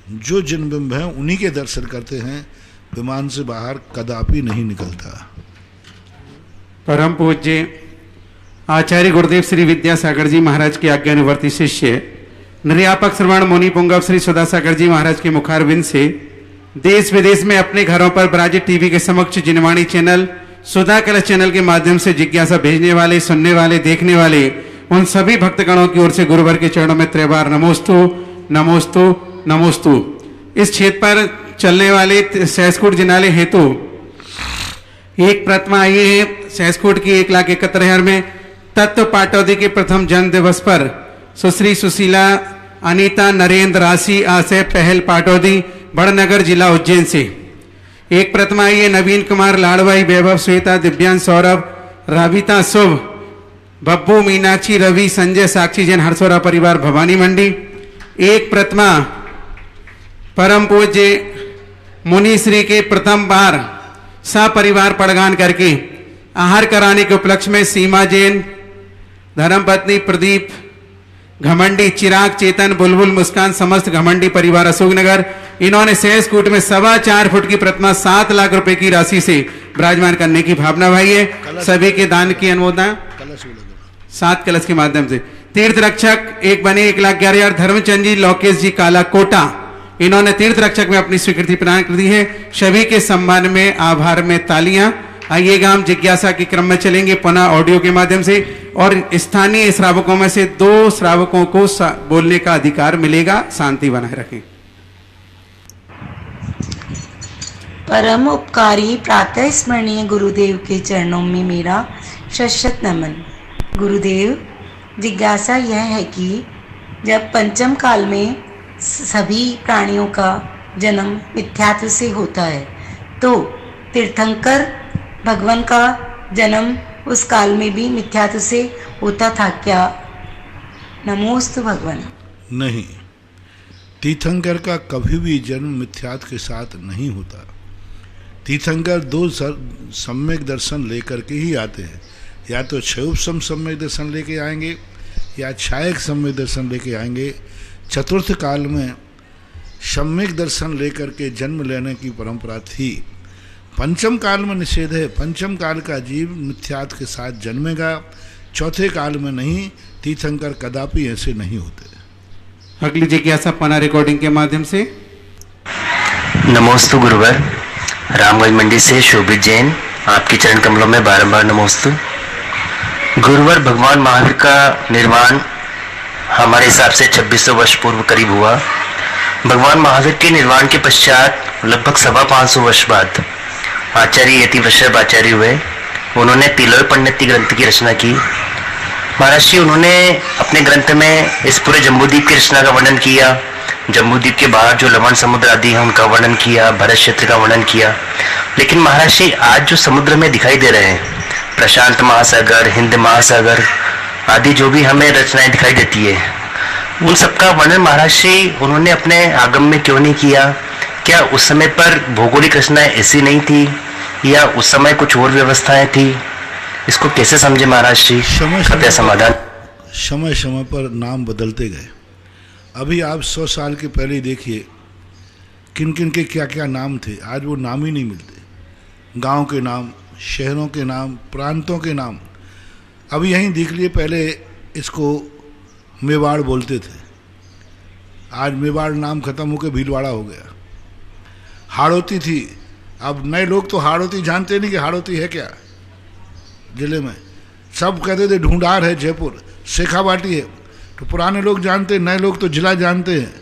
जो जिन बिंब हैं उन्हीं के दर्शन करते हैं, विमान से बाहर कदापि नहीं निकलता। परम पूज्य आचार्य गुरुदेव श्री विद्यासागर जी महाराज के आज्ञानुवर्ती शिष्य निर्यापक श्रवण मुनि पुंगव श्री सुधासागर जी महाराज के मुखारविंद से देश विदेश में अपने घरों पर ब्राजी टीवी के समक्ष जिनवाणी चैनल, सुधा कलश चैनल के माध्यम से जिज्ञासा भेजने वाले, सुनने वाले, देखने वाले उन सभी भक्तगणों की ओर से गुरुवर के चरणों में त्रिवार नमोस्तु नमोस्तु नमोस्तु। इस क्षेत्र पर चलने वाले सहस्कूट जिनाले हेतु एक प्रतिमा आई है सहस्कूट की 1,71,000 में। तत्व पाटौदी के प्रथम जन्म दिवस पर सुश्री सुशीला अनीता नरेंद्र राशि आशय पहल पाटौदी, बड़नगर जिला उज्जैन से। एक प्रतिमा आई है नवीन कुमार लाड़वाई, वैभव श्वेता, दिव्यांश सौरभ, राविता शुभ, बब्बू मीनाक्षी रवि संजय साक्षी जैन हरसोरा परिवार भवानी मंडी। एक प्रतिमा परम पूज्य मुनि श्री के प्रथम बार सपरिवार पड़गान करके आहार कराने के उपलक्ष्य में सीमा जैन, धर्मपत्नी प्रदीप घमंडी, चिराग चेतन, बुलबुल मुस्कान, समस्त घमंडी परिवार अशोकनगर, इन्होंने सहस्कूट में 4.25 फुट की प्रतिमा 7 लाख रुपए की राशि से विराजमान करने की भावना भाई है। सभी के दान की अनुमोदन 7 कलश के माध्यम से। तीर्थ रक्षक एक बने 1,11,000 धर्मचंद जी लोकेश जी काला कोटा, इन्होंने तीर्थ रक्षक में अपनी स्वीकृति प्रदान कर दी है। सभी के सम्मान में आभार में तालियां। आइएगा हम जिज्ञासा के क्रम में चलेंगे पुनः ऑडियो के माध्यम से और स्थानीय श्रावकों में से 2 श्रावकों को बोलने का अधिकार मिलेगा। शांति बनाए रखें। परम उपकारी प्रातः स्मरणीय गुरुदेव के चरणों में मेरा शत नमन। गुरुदेव, जिज्ञासा यह है कि जब पंचम काल में सभी प्राणियों का जन्म मिथ्यात्व से होता है तो तीर्थंकर भगवान का जन्म उस काल में भी मिथ्यात्व से होता था क्या? नमोस्तु भगवान। नहीं, तीर्थंकर का कभी भी जन्म मिथ्यात्व के साथ नहीं होता। तीर्थंकर 2 सम्यक दर्शन लेकर के ही आते हैं, या तो क्षयोपम सम्यक दर्शन लेके आएंगे या छायक सम्यक दर्शन लेके आएंगे। चतुर्थ काल में सम्यक दर्शन लेकर के जन्म लेने की परंपरा थी। पंचम काल में निषेध है, पंचम काल का जीव मिथ्यात्व के साथ जन्मेगा, चौथे काल में नहीं। तीर्थंकर कदापि ऐसे नहीं होते। अगली जिज्ञासा पुनः रिकॉर्डिंग के माध्यम से। नमोस्तु गुरुवर, रामगंज मंडी से शोभित जैन, आपके चरण कमलों में बारंबार नमोस्तु। गुरुवर, भगवान महावीर का निर्माण हमारे हिसाब से 2600 वर्ष पूर्व करीब हुआ। भगवान महावीर के निर्माण के पश्चात लगभग 550 वर्ष बाद आचार्य यति वृषभ आचार्य हुए। उन्होंने तिलोय पंडिती ग्रंथ की रचना की। महाराज जी, उन्होंने अपने ग्रंथ में इस पूरे जम्बूद्वीप की रचना का वर्णन किया। जम्बूद्वीप के बाहर जो लवण समुद्र आदि है उनका वर्णन किया, भरत क्षेत्र का वर्णन किया। लेकिन महाराज जी, आज जो समुद्र में दिखाई दे रहे हैं, प्रशांत महासागर, हिंद महासागर आदि जो भी हमें रचनाएं दिखाई देती है, उन सबका वर्णन महाराज श्री उन्होंने अपने आगम में क्यों नहीं किया? क्या उस समय पर भौगोलिक रचनाएं ऐसी नहीं थी या उस समय कुछ और व्यवस्थाएं थी? इसको कैसे समझे महाराज श्री? कृपया समाधान। समय समय पर नाम बदलते गए। अभी आप 100 साल के पहले देखिए किन किन के क्या क्या नाम थे, आज वो नाम ही नहीं मिलते। गांव के नाम, शहरों के नाम, प्रांतों के नाम। अभी यहीं देख लिए, पहले इसको मेवाड़ बोलते थे, आज मेवाड़ नाम खत्म होकर भीलवाड़ा हो गया। हाड़ौती थी, अब नए लोग तो हाड़ौती जानते नहीं कि हाड़ौती है क्या। जिले में सब कहते थे ढूंढार है जयपुर, शेखावाटी है, तो पुराने लोग जानते, नए लोग तो जिला जानते हैं।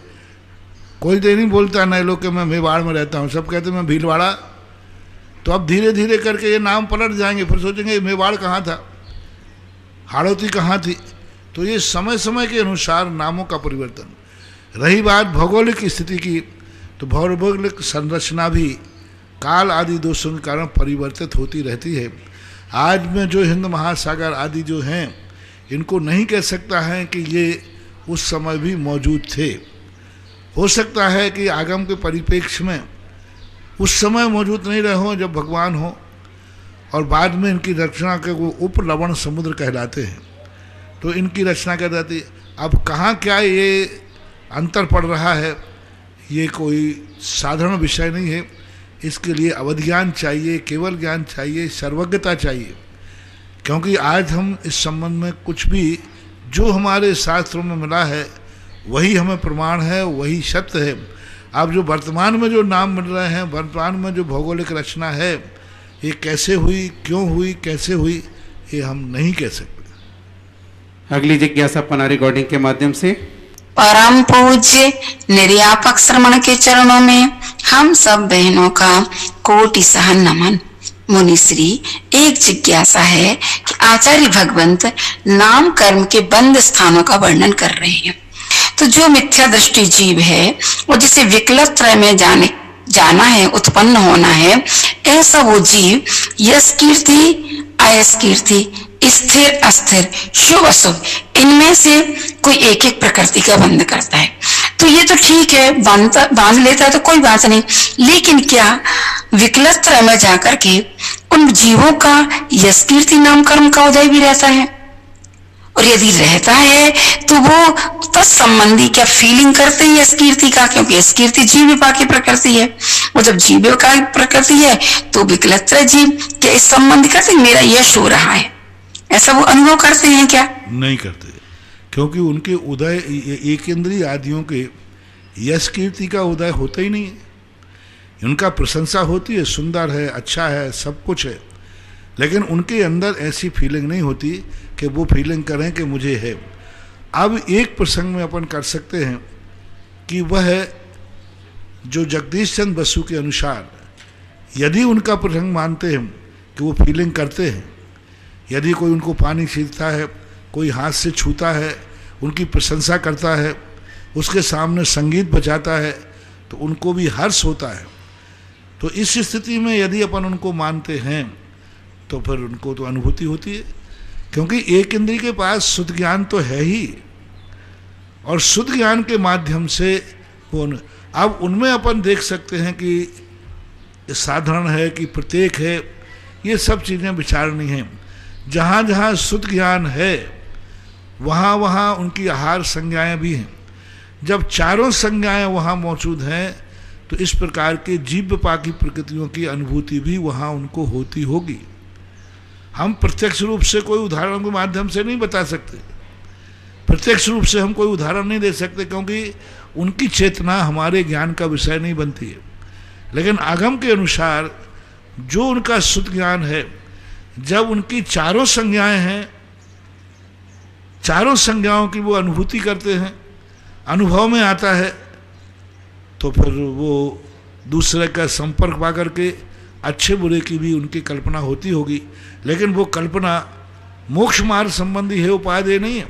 कोई तो नहीं बोलता नए लोग के मैं मेवाड़ में रहता हूँ, सब कहते मैं भीलवाड़ा। तो अब धीरे धीरे करके ये नाम पलट जाएंगे, फिर सोचेंगे मेवाड़ कहाँ था, हाड़ौती कहाँ थी। तो ये समय समय के अनुसार नामों का परिवर्तन। रही बात भौगोलिक स्थिति की, तो भौगोलिक संरचना भी काल आदि दोषों के कारण परिवर्तित होती रहती है। आज में जो हिंद महासागर आदि जो हैं, इनको नहीं कह सकता है कि ये उस समय भी मौजूद थे। हो सकता है कि आगम के परिप्रेक्ष्य में उस समय मौजूद नहीं रहे हों जब भगवान हो, और बाद में इनकी रचना के वो उपलवण समुद्र कहलाते हैं, तो इनकी रचना कर जाती है। अब कहाँ क्या ये अंतर पड़ रहा है, ये कोई साधारण विषय नहीं है। इसके लिए अवधि ज्ञान चाहिए, केवल ज्ञान चाहिए, सर्वज्ञता चाहिए। क्योंकि आज हम इस संबंध में कुछ भी जो हमारे शास्त्रों में मिला है वही हमें प्रमाण है, वही सत्य है। अब जो वर्तमान में जो नाम मिल रहे हैं, वर्तमान में जो भौगोलिक रचना है, ये कैसे हुई, क्यों हुई, कैसे हुई, ये हम नहीं कह सकते। अगली जिज्ञासा पना रिकॉर्डिंग के माध्यम से। परम पूज्य निर्यापक श्रमण के चरणों में हम सब बहनों का कोटि सह नमन। मुनिश्री, एक जिज्ञासा है कि आचार्य भगवंत नाम कर्म के बंद स्थानों का वर्णन कर रहे हैं, तो जो मिथ्या दृष्टि जीव है और जिसे विकलत त्रय में जाना है, उत्पन्न होना है, ऐसा वो जीव यश कीर्ति, अयश कीर्ति, स्थिर अस्थिर, शुभ अशुभ, इनमें से कोई एक एक प्रकृति का बंध करता है। तो ये तो ठीक है, बांध लेता है तो कोई बात नहीं, लेकिन क्या विकलत त्रय में जाकर के उन जीवों का यश कीर्ति नाम कर्म का उदय भी रहता है? और यदि रहता है तो वो तत्संबंधी क्या फीलिंग करते हैं यश कीर्ति का? क्योंकि यश कीर्ति जीविका की प्रकृति है, और जब जीविका की प्रकृति है तो विकलत त्रय जीव क्या इस संबंध करते मेरा यश हो रहा है, ऐसा वो अनुभव करते हैं क्या? नहीं करते, क्योंकि उनके उदय एक इंद्रिय आदियों के यश कीर्ति का उदय होता ही नहीं है। उनका प्रशंसा होती है, सुंदर है, अच्छा है, सब कुछ है, लेकिन उनके अंदर ऐसी फीलिंग नहीं होती कि वो फीलिंग करें कि मुझे है। अब एक प्रसंग में अपन कर सकते हैं कि वह जो जगदीश चंद्र बसु के अनुसार यदि उनका प्रसंग मानते हैं कि वो फीलिंग करते हैं, यदि कोई उनको पानी छींटता है, कोई हाथ से छूता है, उनकी प्रशंसा करता है, उसके सामने संगीत बजाता है, तो उनको भी हर्ष होता है। तो इस स्थिति में यदि अपन उनको मानते हैं तो फिर उनको तो अनुभूति होती है, क्योंकि एक इंद्रिय के पास शुद्ध ज्ञान तो है ही, और शुद्ध ज्ञान के माध्यम से वो अब उनमें अपन देख सकते हैं कि साधारण है कि प्रत्येक है, ये सब चीज़ें विचारणी हैं। जहाँ जहाँ शुद्ध ज्ञान है वहाँ वहाँ उनकी आहार संज्ञाएँ भी हैं। जब चारों संज्ञाएँ वहाँ मौजूद हैं तो इस प्रकार के जीवपाकी प्रकृतियों की अनुभूति भी वहाँ उनको होती होगी। हम प्रत्यक्ष रूप से कोई उदाहरण के माध्यम से नहीं बता सकते, प्रत्यक्ष रूप से हम कोई उदाहरण नहीं दे सकते, क्योंकि उनकी चेतना हमारे ज्ञान का विषय नहीं बनती है। लेकिन आगम के अनुसार जो उनका शुद्ध ज्ञान है, जब उनकी चारों संज्ञाएं हैं, चारों संज्ञाओं की वो अनुभूति करते हैं, अनुभव में आता है, तो फिर वो दूसरे का संपर्क पा करके अच्छे बुरे की भी उनकी कल्पना होती होगी। लेकिन वो कल्पना मोक्ष मार्ग संबंधी है, उपादेय नहीं है।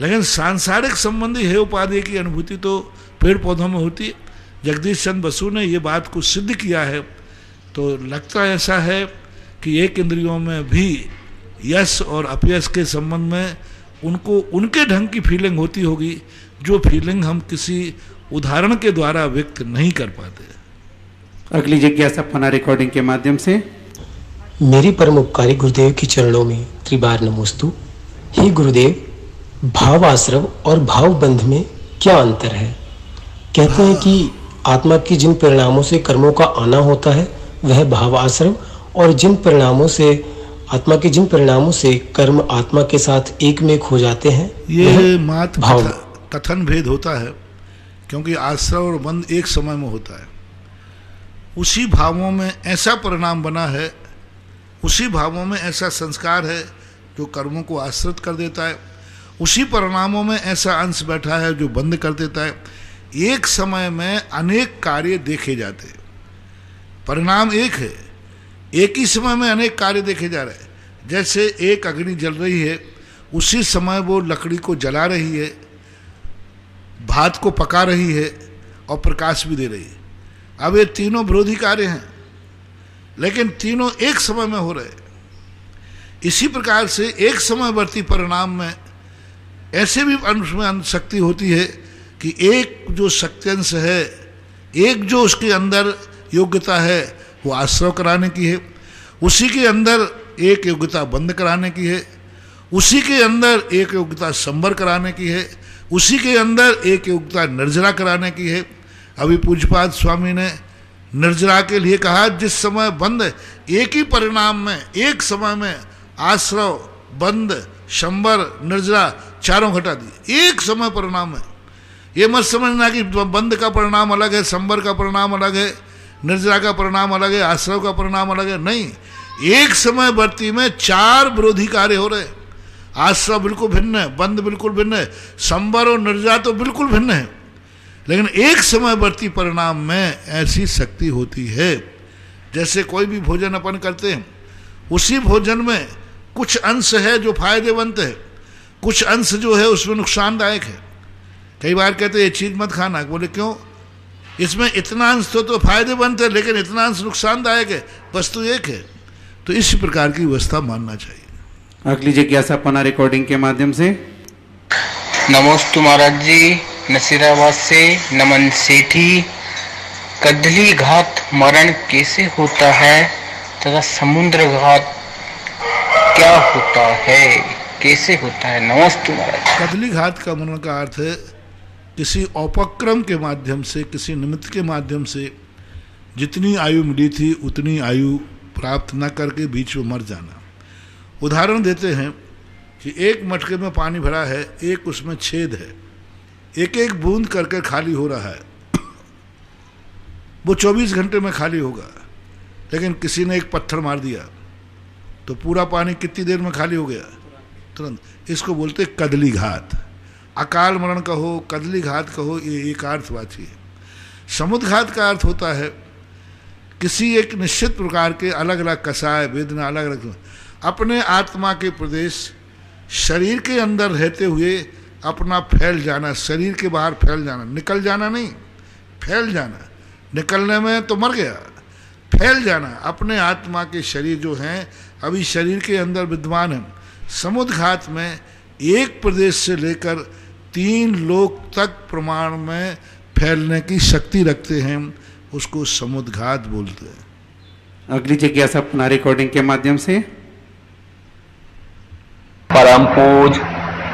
लेकिन सांसारिक संबंधी है उपादेय की अनुभूति तो पेड़ पौधों में होती है। जगदीश चंद्र बसु ने ये बात को सिद्ध किया है। तो लगता ऐसा है कि एक इंद्रियों में भी यश और अपयश के संबंध में उनको उनके ढंग की फीलिंग होती होगी, जो फीलिंग हम किसी उदाहरण के द्वारा व्यक्त नहीं कर पाते। अगली जिज्ञासा पुनः रिकॉर्डिंग के माध्यम से। मेरी परम उपकारी गुरुदेव के चरणों में त्रिबार नमोस्तु। हे गुरुदेव, भाव आश्रव और भाव बंध में क्या अंतर है? कहते हैं कि आत्मा की जिन परिणामों से कर्मों का आना होता है वह भाव आश्रव, और जिन परिणामों से आत्मा के जिन परिणामों से कर्म आत्मा के साथ एक में खो जाते हैं, ये मात्र कथन भेद होता है, क्योंकि आश्रव और बंध एक समय में होता है। उसी भावों में ऐसा परिणाम बना है, उसी भावों में ऐसा संस्कार है जो कर्मों को आश्रित कर देता है, उसी परिणामों में ऐसा अंश बैठा है जो बंद कर देता है। एक समय में अनेक कार्य देखे जाते हैं, परिणाम एक है, एक ही समय में अनेक कार्य देखे जा रहे हैं। जैसे एक अग्नि जल रही है, उसी समय वो लकड़ी को जला रही है, भात को पका रही है और प्रकाश भी दे रही है। अब ये तीनों विरोधी कार्य हैं, लेकिन तीनों एक समय में हो रहे हैं। इसी प्रकार से एक समयवर्ती परिणाम में ऐसे भी अंश में शक्ति होती है कि एक जो शक्त्यंश है, एक जो उसके अंदर योग्यता है वो आश्रव कराने की है, उसी के अंदर एक योग्यता बंद कराने की है, उसी के अंदर एक योग्यता संबर कराने की है, उसी के अंदर एक योग्यता निर्जरा कराने की है। अभी पूज्यपाद स्वामी ने निर्जरा के लिए कहा, जिस समय बंद एक ही परिणाम में एक समय में आश्रव, बंद, संबर, निर्जरा चारों घटा दिए एक समय परिणाम में। ये मत समझना कि बंद का परिणाम अलग है, संबर का परिणाम अलग है, निर्जरा का परिणाम अलग है, आश्रव का परिणाम अलग है। नहीं, एक समय वर्ती में चार विरोधी कार्य हो रहे। आश्रव बिल्कुल भिन्न है, बंद बिल्कुल भिन्न है, संबर और निर्जरा तो बिल्कुल भिन्न है, लेकिन एक समयवर्ती परिणाम में ऐसी शक्ति होती है। जैसे कोई भी भोजन अपन करते हैं, उसी भोजन में कुछ अंश है जो फायदेमंद है, कुछ अंश जो है उसमें नुकसानदायक है। कई बार कहते हैं ये चीज़ मत खाना, बोले क्यों? इसमें इतना अंश तो फायदेमंद है, लेकिन इतना अंश नुकसानदायक है, वस्तु एक है। तो इस प्रकार की व्यवस्था मानना चाहिए। अगली जिज्ञासा पुनः रिकॉर्डिंग के माध्यम से। नमोस्तु महाराज जी, नसीराबाद से नमन सेठी। कदली घात मरण कैसे होता है तथा समुद्र घात क्या होता है, कैसे होता है? नमोस्तु महाराज। कदली घात का मरण का अर्थ है किसी उपक्रम के माध्यम से, किसी निमित्त के माध्यम से जितनी आयु मिली थी उतनी आयु प्राप्त न करके बीच में मर जाना। उदाहरण देते हैं कि एक मटके में पानी भरा है, एक उसमें छेद है, एक एक बूंद करके खाली हो रहा है। वो 24 घंटे में खाली होगा, लेकिन किसी ने एक पत्थर मार दिया तो पूरा पानी कितनी देर में खाली हो गया? तुरंत। इसको बोलते कदली घात। अकाल मरण कहो, कदली घात कहो, ये एक अर्थवाची है। समुद्र घात का अर्थ होता है किसी एक निश्चित प्रकार के अलग अलग कषाय, वेदना अलग अलग अपने आत्मा के प्रदेश शरीर के अंदर रहते हुए अपना फैल जाना, शरीर के बाहर फैल जाना, निकल जाना नहीं, फैल जाना। निकलने में तो मर गया, फैल जाना। अपने आत्मा के शरीर जो हैं अभी शरीर के अंदर विद्यमान हैं। समुद्र घात में एक प्रदेश से लेकर 3 लोक तक प्रमाण में फैलने की शक्ति रखते हैं, उसको समुद्र घात बोलते हैं। अगली जिज्ञासा पुनः रिकॉर्डिंग के माध्यम से। परम पूज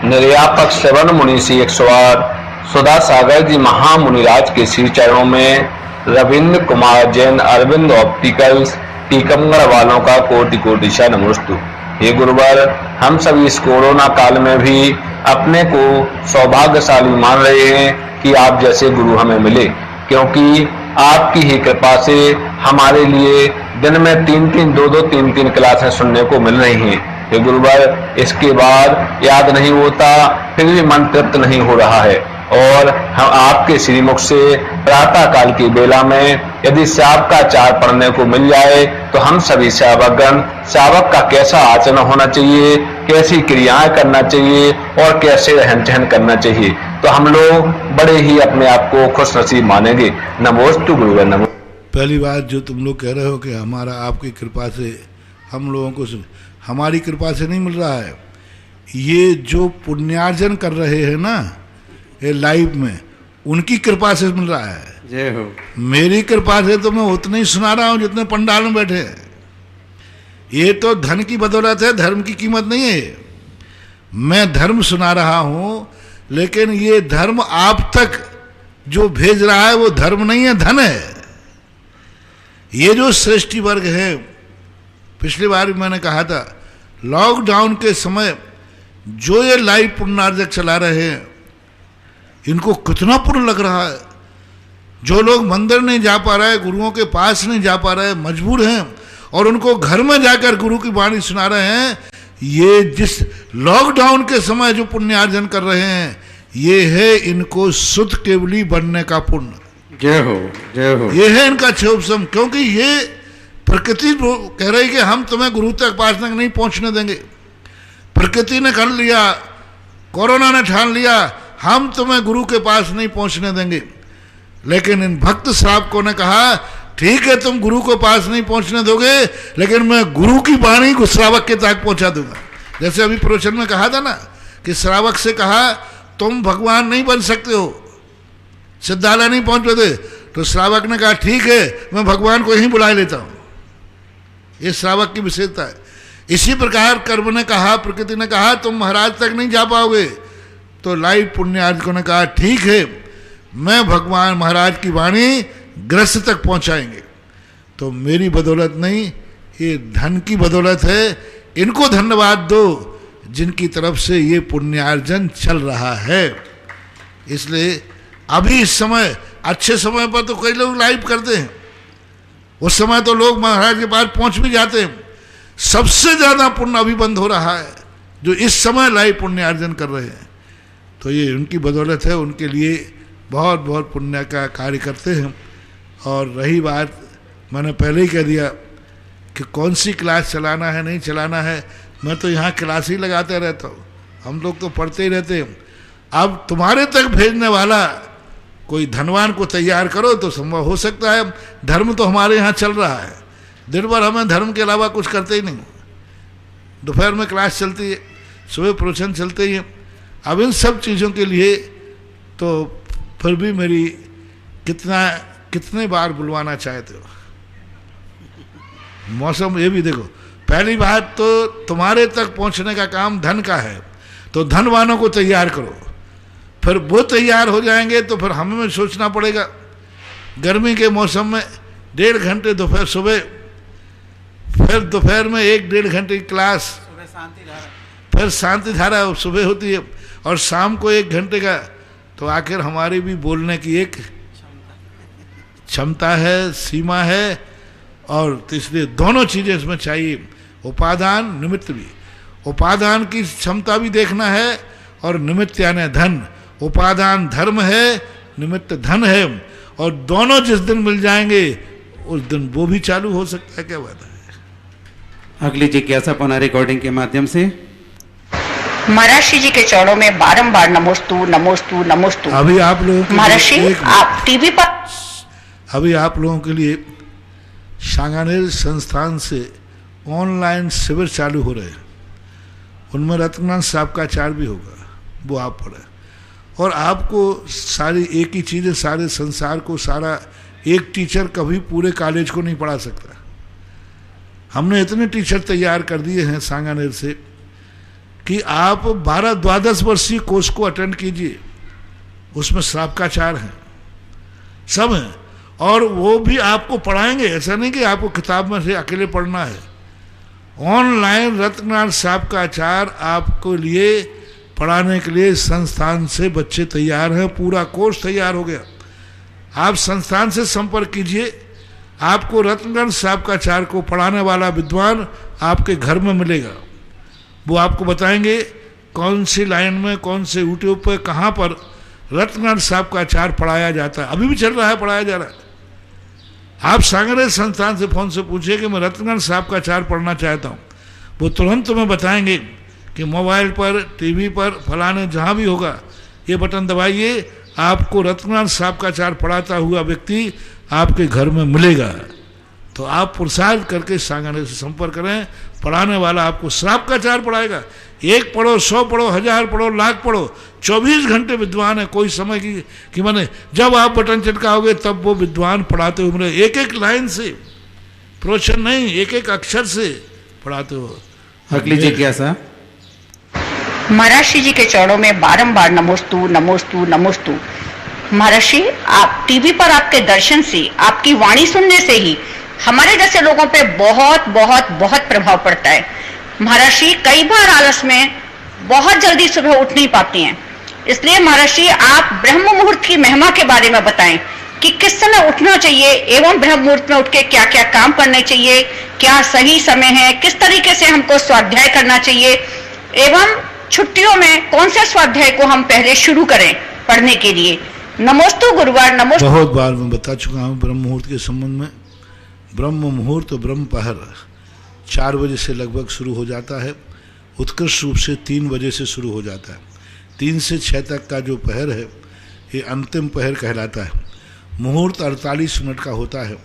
निर्यापक श्रवण मुनि श्री 108 सुधा सागर जी महामुनिराज के श्री चरणों में रविंद्र कुमार जैन, अरविंद ऑप्टिकल्स, टीकमगढ़ वालों का कोटि कोटि नमोस्तु। हे गुरुवर, हम सभी इस कोरोना काल में भी अपने को सौभाग्यशाली मान रहे हैं कि आप जैसे गुरु हमें मिले, क्योंकि आपकी ही कृपा से हमारे लिए दिन में 3-3, 2-2, 3-3 क्लासें सुनने को मिल रही हैं। हे गुरुवर, इसके बाद याद नहीं होता, फिर भी मन तृप्त नहीं हो रहा है, और हम आपके श्रीमुख से प्रातः काल की बेला में यदि श्रावक का चार पढ़ने को मिल जाए तो हम सभी श्रावकगण श्रावक का कैसा आचरण होना चाहिए, कैसी क्रियाएं करना चाहिए और कैसे रहन सहन करना चाहिए, तो हम लोग बड़े ही अपने आप को खुश नसीब मानेंगे। नमोस्तु गुरुवर। नमो। पहली बात जो तुम लोग कह रहे हो कि हमारा आपकी कृपा से हम लोगों को, हमारी कृपा से नहीं मिल रहा है, ये जो पुण्यार्जन कर रहे हैं ना, ये लाइव में, उनकी कृपा से मिल रहा है। जय हो। मेरी कृपा से तो मैं उतने ही सुना रहा हूं जितने पंडाल में बैठे हैं। ये तो धन की बदौलत है, धर्म की कीमत नहीं है। मैं धर्म सुना रहा हूं, लेकिन ये धर्म आप तक जो भेज रहा है वो धर्म नहीं है, धन है। ये जो श्रेष्ठी वर्ग है, पिछली बार भी मैंने कहा था, लॉकडाउन के समय जो ये लाइव पुण्यार्जक चला रहे हैं, इनको कितना पुण्य लग रहा है। जो लोग मंदिर नहीं जा पा रहे, गुरुओं के पास नहीं जा पा रहे, मजबूर हैं, और उनको घर में जाकर गुरु की वाणी सुना रहे हैं, ये जिस लॉकडाउन के समय जो पुण्यार्जन कर रहे हैं, ये है इनको शुद्ध केवली बनने का पुण्य। जय हो, जय हो। ये है इनका क्षोभसम, क्योंकि ये प्रकृति कह रही कि हम तुम्हें गुरु तक पास तक नहीं पहुंचने देंगे। प्रकृति ने कर लिया, कोरोना ने ठान लिया, हम तुम्हें गुरु के पास नहीं पहुंचने देंगे। लेकिन इन भक्त श्रावकों ने कहा, ठीक है तुम गुरु को पास नहीं पहुंचने दोगे, लेकिन मैं गुरु की वाणी को श्रावक के तक पहुंचा दूंगा। जैसे अभी प्रवचन में कहा था ना कि श्रावक से कहा तुम भगवान नहीं बन सकते हो, सिद्धालय नहीं पहुंच पाते, तो श्रावक ने कहा ठीक है मैं भगवान को यहीं बुला लेता हूं। ये श्रावक की विशेषता है। इसी प्रकार कर्म ने कहा, प्रकृति ने कहा तुम महाराज तक नहीं जा पाओगे, तो लाइव पुण्यार्जकों ने कहा ठीक है मैं भगवान महाराज की वाणी ग्रस्त तक पहुंचाएंगे। तो मेरी बदौलत नहीं, ये धन की बदौलत है। इनको धन्यवाद दो जिनकी तरफ से ये पुण्यार्जन चल रहा है। इसलिए अभी इस समय, अच्छे समय पर तो कई लोग लाइव करते हैं, उस समय तो लोग महाराज के पास पहुंच भी जाते हैं। सबसे ज्यादा पुण्य अभी बंद हो रहा है जो इस समय लाइव पुण्यार्जन कर रहे हैं। तो ये उनकी बदौलत है, उनके लिए बहुत बहुत पुण्य का कार्य करते हैं। और रही बात, मैंने पहले ही कह दिया कि कौन सी क्लास चलाना है नहीं चलाना है, मैं तो यहाँ क्लास ही लगाते रहता हूँ, हम लोग तो पढ़ते ही रहते हैं। अब तुम्हारे तक भेजने वाला कोई धनवान को तैयार करो तो संभव हो सकता है। धर्म तो हमारे यहाँ चल रहा है, दिन भर हमें धर्म के अलावा कुछ करते ही नहीं। दोपहर में क्लास चलती है, सुबह प्रवचन चलते ही है। अब इन सब चीज़ों के लिए तो फिर भी मेरी कितने बार बुलवाना चाहते हो। मौसम ये भी देखो, पहली बात तो तुम्हारे तक पहुंचने का काम धन का है, तो धनवानों को तैयार करो। फिर वो तैयार हो जाएंगे तो फिर हमें सोचना पड़ेगा। गर्मी के मौसम में 1.5 घंटे दोपहर सुबह, फिर दोपहर में 1-1.5 घंटे की क्लास, फिर शांति धारा सुबह होती है, और शाम को 1 घंटे का। तो आखिर हमारी भी बोलने की एक क्षमता है, सीमा है, और इसलिए दोनों चीज़ें इसमें चाहिए, उपादान निमित्त भी। उपादान की क्षमता भी देखना है, और निमित्त यानी धन। उपादान धर्म है, निमित्त धन है, और दोनों जिस दिन मिल जाएंगे उस दिन वो भी चालू हो सकता है। क्या बात है। अगली जिज्ञासा पुनः रिकॉर्डिंग के माध्यम से। महर्षि जी के चरणों में बारंबार नमोस्तु नमोस्तु नमोस्तु। अभी आप लोगों महर्षि आप टीवी पर, अभी आप लोगों के लिए सांगानेर संस्थान से ऑनलाइन शिविर चालू हो रहे हैं। उनमें रत्नानंद साहब का आचार भी होगा, वो आप पढ़े। और आपको सारी एक ही चीज़ें, सारे संसार को, सारा एक टीचर कभी पूरे कॉलेज को नहीं पढ़ा सकता। हमने इतने टीचर तैयार कर दिए हैं सांगानेर से कि आप 12-12 वर्षीय कोर्स को अटेंड कीजिए, उसमें श्रावकाचार हैं, सब हैं, और वो भी आपको पढ़ाएंगे। ऐसा नहीं कि आपको किताब में से अकेले पढ़ना है। ऑनलाइन रत्नानंद साहब का आचार आपको लिए पढ़ाने के लिए संस्थान से बच्चे तैयार हैं, पूरा कोर्स तैयार हो गया। आप संस्थान से संपर्क कीजिए, आपको रत्नानंद साहब का आचार को पढ़ाने वाला विद्वान आपके घर में मिलेगा। वो आपको बताएंगे कौन सी लाइन में, कौन से यूट्यूब पर, कहाँ पर रत्नानंद साहब का आचार पढ़ाया जाता है। अभी भी चल रहा है, पढ़ाया जा रहा है। आप सांगानेर संस्थान से फोन से पूछिए कि मैं रत्नानंद साहब का आचार पढ़ना चाहता हूँ, वो तुरंत तुम्हें बताएंगे कि मोबाइल पर, टीवी पर, फलाने जहाँ भी होगा, ये बटन दबाइए, आपको रत्नानंद साहब का आचार पढ़ाता हुआ व्यक्ति आपके घर में मिलेगा। तो आप पुरुषार्थ करके सांगानेर से संपर्क करें। पढ़ाने वाला आपको श्राप का चार पढ़ाएगा। 1 पढ़ो, 100 पढ़ो, 1000 पढ़ो, लाख पढ़ो, 24 घंटे विद्वान है। कोई समय की माने जब आप बटन चटकाओगे तब वो विद्वान पढ़ाते हो, मेरे एक एक लाइन से, प्रोशन नहीं, एक एक अक्षर से पढ़ाते हो। अगली जिज्ञासा। महर्षि जी के चरणों में बारंबार नमोस्तु नमोस्तु नमोस्तु। महर्षि, आप टीवी पर आपके दर्शन से, आपकी वाणी सुनने से ही हमारे जैसे लोगों पे बहुत बहुत बहुत प्रभाव पड़ता है। महर्षि, कई बार आलस में बहुत जल्दी सुबह उठ नहीं पाती हैं, इसलिए महर्षि आप ब्रह्म मुहूर्त की महिमा के बारे में बताएं कि किस समय उठना चाहिए एवं ब्रह्म मुहूर्त में उठ के क्या क्या काम करने चाहिए, क्या सही समय है, किस तरीके से हमको स्वाध्याय करना चाहिए एवं छुट्टियों में कौन से स्वाध्याय को हम पहले शुरू करें पढ़ने के लिए। नमोस्तु गुरुवार। नमोस्तु। बहुत बार मैं बता चुका हूँ ब्रह्म मुहूर्त के संबंध में। ब्रह्म मुहूर्त और ब्रह्म पहर 4 बजे से लगभग शुरू हो जाता है। उत्कृष्ट रूप से 3 बजे से शुरू हो जाता है। 3 से 6 तक का जो पहर है ये अंतिम पहर कहलाता है। मुहूर्त 48 मिनट का होता है।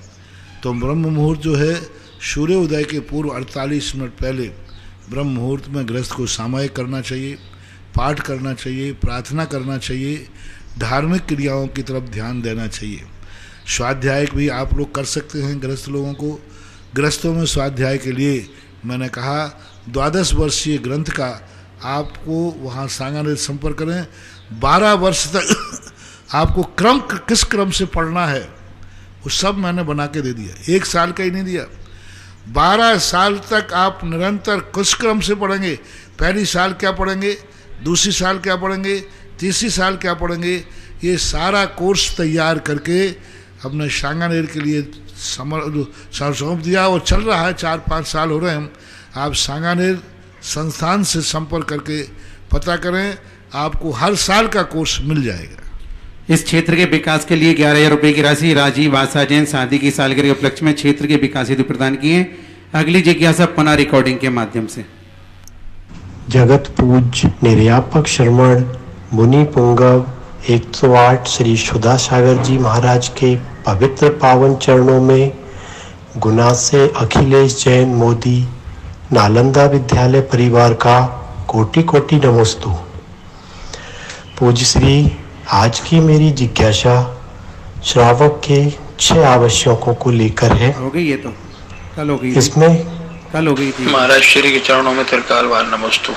तो ब्रह्म मुहूर्त जो है सूर्योदय के पूर्व 48 मिनट पहले ब्रह्म मुहूर्त में गृहस्थ को सामायिक करना चाहिए, पाठ करना चाहिए, प्रार्थना करना चाहिए, धार्मिक क्रियाओं की तरफ ध्यान देना चाहिए। स्वाध्याय भी आप लोग कर सकते हैं गृहस्थ लोगों को। गृहस्थों में स्वाध्याय के लिए मैंने कहा 12 वर्षीय ग्रंथ का आपको वहाँ सांगानेर संपर्क करें। 12 वर्ष तक आपको किस क्रम से पढ़ना है वो सब मैंने बना के दे दिया। 1 साल का ही नहीं दिया, 12 साल तक आप निरंतर किस क्रम से पढ़ेंगे। पहली साल क्या पढ़ेंगे, दूसरी साल क्या पढ़ेंगे, तीसरी साल क्या पढ़ेंगे, ये सारा कोर्स तैयार करके हमने सांगानेर के लिए सौंप दिया और चल रहा है। 4-5 साल हो रहे हैं। आप सांगानेर संस्थान से संपर्क करके पता करें, आपको हर साल का कोर्स मिल जाएगा। इस क्षेत्र के विकास के लिए 11,000 रुपए की राशि राजीव आशा जैन शादी की सालगिरह के उपलक्ष्य में क्षेत्र के विकास हेतु प्रदान किए। अगली जिज्ञासा पुनः रिकॉर्डिंग के माध्यम से। जगत पूज्य निर्यापक श्रमण मुनि पुंगव 108 श्री सुधा सागर जी महाराज के पवित्र पावन चरणों में गुना से अखिलेश जैन मोदी नालंदा विद्यालय परिवार का कोटि कोटि नमोस्तु। पूज्य श्री, आज की मेरी जिज्ञासा श्रावक के 6 आवश्यकों को लेकर है। हो गई ये तो कल हो गई, इसमें कल हो गई थी। महाराज श्री के चरणों में त्रिकाल बार नमस्तु।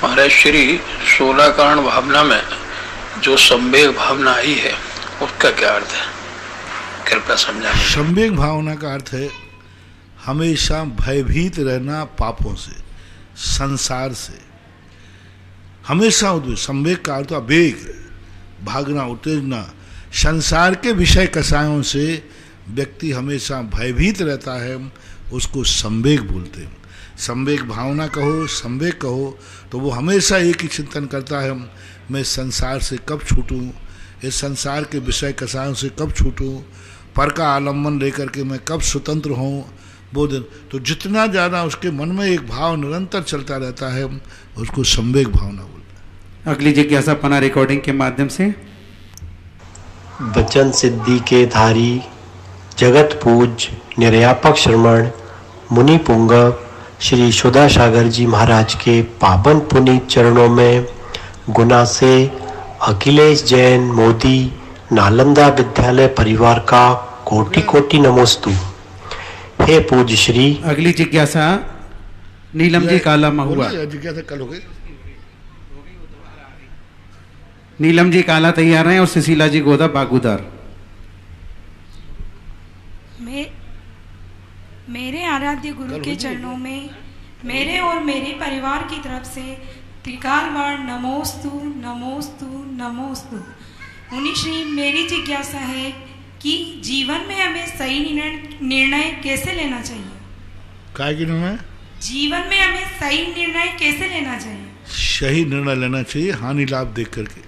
महाराज श्री, 16 कारण भावना में जो संवेग भावना आई है उसका क्या अर्थ है, कृपया समझाएं। संवेग भावना का अर्थ है हमेशा भयभीत रहना पापों से, संसार से, हमेशा। संवेग का अर्थ आवेग, भागना, उत्तेजना, संसार के विषय कसायों से व्यक्ति हमेशा भयभीत रहता है, उसको संवेग बोलते हैं। संवेग भावना कहो, संवेग कहो, तो वो हमेशा एक ही चिंतन करता है, मैं संसार से कब छूटूं, इस संसार के विषय कसायों से कब छूटूं, पर का आलम्बन लेकर के मैं कब स्वतंत्र हूँ, वो दिन। तो जितना ज़्यादा उसके मन में एक भाव निरंतर चलता रहता है, उसको संवेग भावना बोलते हैं। अगली जिज्ञासा पुनः रिकॉर्डिंग के माध्यम से। वचन सिद्धि के धारी जगत पूज्य निर्यापक श्रमण मुनि पुंगव श्री सुधा सागर जी महाराज के पावन पुनीत चरणों में गुना से अखिलेश जैन मोदी नालंदा विद्यालय परिवार का कोटि कोटि नमोस्तु। हे पूज्य श्री। अगली जिज्ञासा नीलम जी काला महुआ। जिज्ञासा कल हो गई। नीलम जी काला तैयार हैं और सुशीला जी गोदा बागुदार। मेरे आराध्य गुरु के चरणों में मेरे और मेरे परिवार की तरफ से त्रिकाल बार नमोस्तु नमोस्तु नमोस्तु। मुनि श्री, मेरी जिज्ञासा है कि जीवन में हमें सही निर्णय कैसे लेना चाहिए। काय की निर्णय? जीवन में हमें सही निर्णय कैसे लेना चाहिए। सही निर्णय लेना चाहिए हानि लाभ देख करके,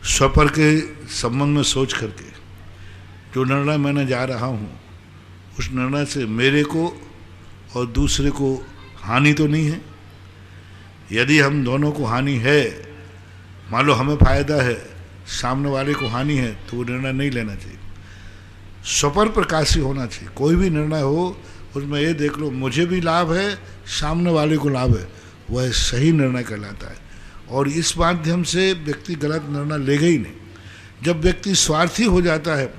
स्वपर के संबंध में सोच करके। जो निर्णय मैंने जा रहा हूँ उस निर्णय से मेरे को और दूसरे को हानि तो नहीं है। यदि हम दोनों को हानि है, मान लो हमें फायदा है, सामने वाले को हानि है, तो वो निर्णय नहीं लेना चाहिए। स्वपर प्रकाशी होना चाहिए। कोई भी निर्णय हो उसमें ये देख लो मुझे भी लाभ है, सामने वाले को लाभ है, वह सही निर्णय कहलाता है। और इस माध्यम से व्यक्ति गलत निर्णय लेगा ही नहीं। जब व्यक्ति स्वार्थी हो जाता है,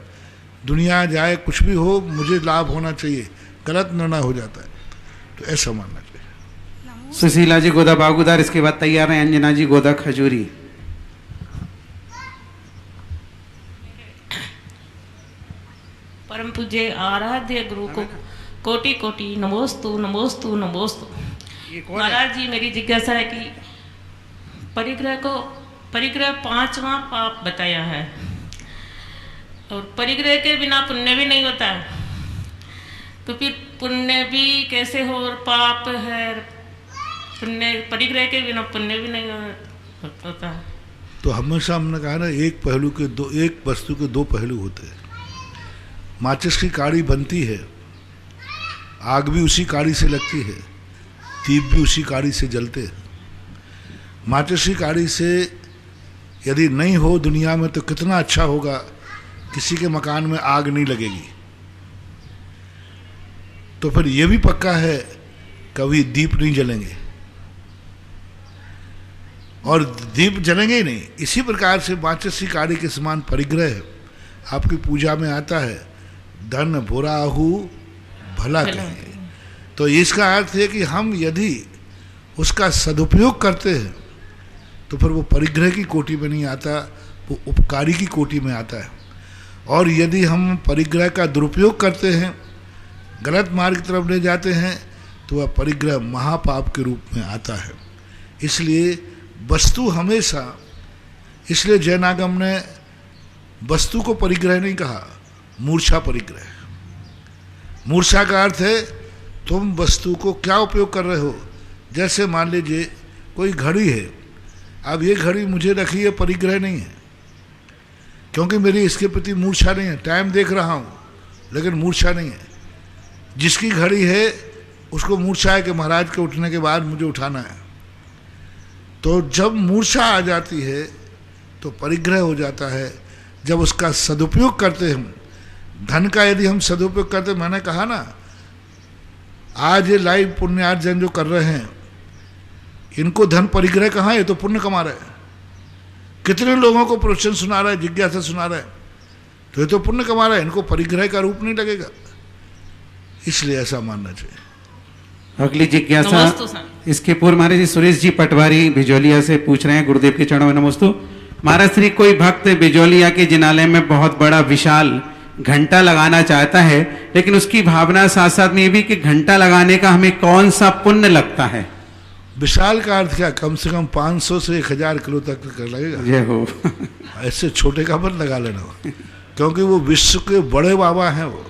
दुनिया जाए कुछ भी हो मुझे लाभ होना चाहिए, गलत निर्णय हो जाता है। तो ऐसा मानना चाहिए। सुशीला जी गोदा बागुदार, इसके बाद तैयार हैं अंजना जी गोदा खजूरी। परम पूज्य आराध्य गुरु को कोटि कोटि नमोस्तु नमोस्तु नमोस्तु। महाराज जी, मेरी जिज्ञासा है कि परिग्रह 5वां पाप बताया है और परिग्रह के बिना पुण्य भी नहीं होता है, तो फिर पुण्य भी कैसे हो और पाप है, पुण्य परिग्रह के बिना पुण्य भी नहीं होता है। तो हमेशा हमने कहा ना, एक वस्तु के दो पहलू होते हैं। माचिस की काड़ी बनती है, आग भी उसी काड़ी से लगती है, दीप भी उसी काड़ी से जलते हैं। माचिस की काड़ी से यदि नहीं हो दुनिया में तो कितना अच्छा होगा, किसी के मकान में आग नहीं लगेगी। तो फिर यह भी पक्का है कभी दीप नहीं जलेंगे और दीप जलेंगे ही नहीं। इसी प्रकार से माचिस की काड़ी के समान परिग्रह आपकी पूजा में आता है, धन बुराहु भला कहेंगे। तो इसका अर्थ है कि हम यदि उसका सदुपयोग करते हैं तो फिर वो परिग्रह की कोटि में नहीं आता, वो उपकारी की कोटि में आता है। और यदि हम परिग्रह का दुरुपयोग करते हैं, गलत मार्ग की तरफ ले जाते हैं, तो वह परिग्रह महापाप के रूप में आता है। इसलिए वस्तु हमेशा, इसलिए जैनागम ने वस्तु को परिग्रह नहीं कहा, मूर्छा परिग्रह। मूर्छा का अर्थ है तुम वस्तु को क्या उपयोग कर रहे हो। जैसे मान लीजिए कोई घड़ी है, अब ये घड़ी मुझे रखी है, परिग्रह नहीं है, क्योंकि मेरी इसके प्रति मूर्छा नहीं है। टाइम देख रहा हूँ लेकिन मूर्छा नहीं है। जिसकी घड़ी है उसको मूर्छा है कि महाराज के उठने के बाद मुझे उठाना है। तो जब मूर्छा आ जाती है तो परिग्रह हो जाता है। जब उसका सदुपयोग करते हैं, धन का यदि हम सदुपयोग करते, मैंने कहा ना, आज ये लाइव पुण्यार्जन जो कर रहे हैं, इनको धन परिग्रह कहाँ है, ये तो पुण्य कमा रहे हैं। कितने लोगों को प्रवचन सुना रहा है, जिज्ञासा सुना रहा है, तो ये तो पुण्य कमा रहा है, इनको परिग्रह का रूप नहीं लगेगा। इसलिए ऐसा मानना चाहिए। अगली जिज्ञासा इसके पूर्व महाराज जी सुरेश जी पटवारी बिजौलिया से पूछ रहे हैं, गुरुदेव के चरणों में नमोस्तु। महाराज श्री, कोई भक्त बिजौलिया के जिनालय में बहुत बड़ा विशाल घंटा लगाना चाहता है, लेकिन उसकी भावना साथ साथ में ये भी कि घंटा लगाने का हमें कौन सा पुण्य लगता है। विशाल का अर्थ क्या, कम से कम 500 से 1000 किलो तक कर लगेगा। ये हो ऐसे छोटे का मत लगा लेना, क्योंकि वो विश्व के बड़े बाबा हैं वो।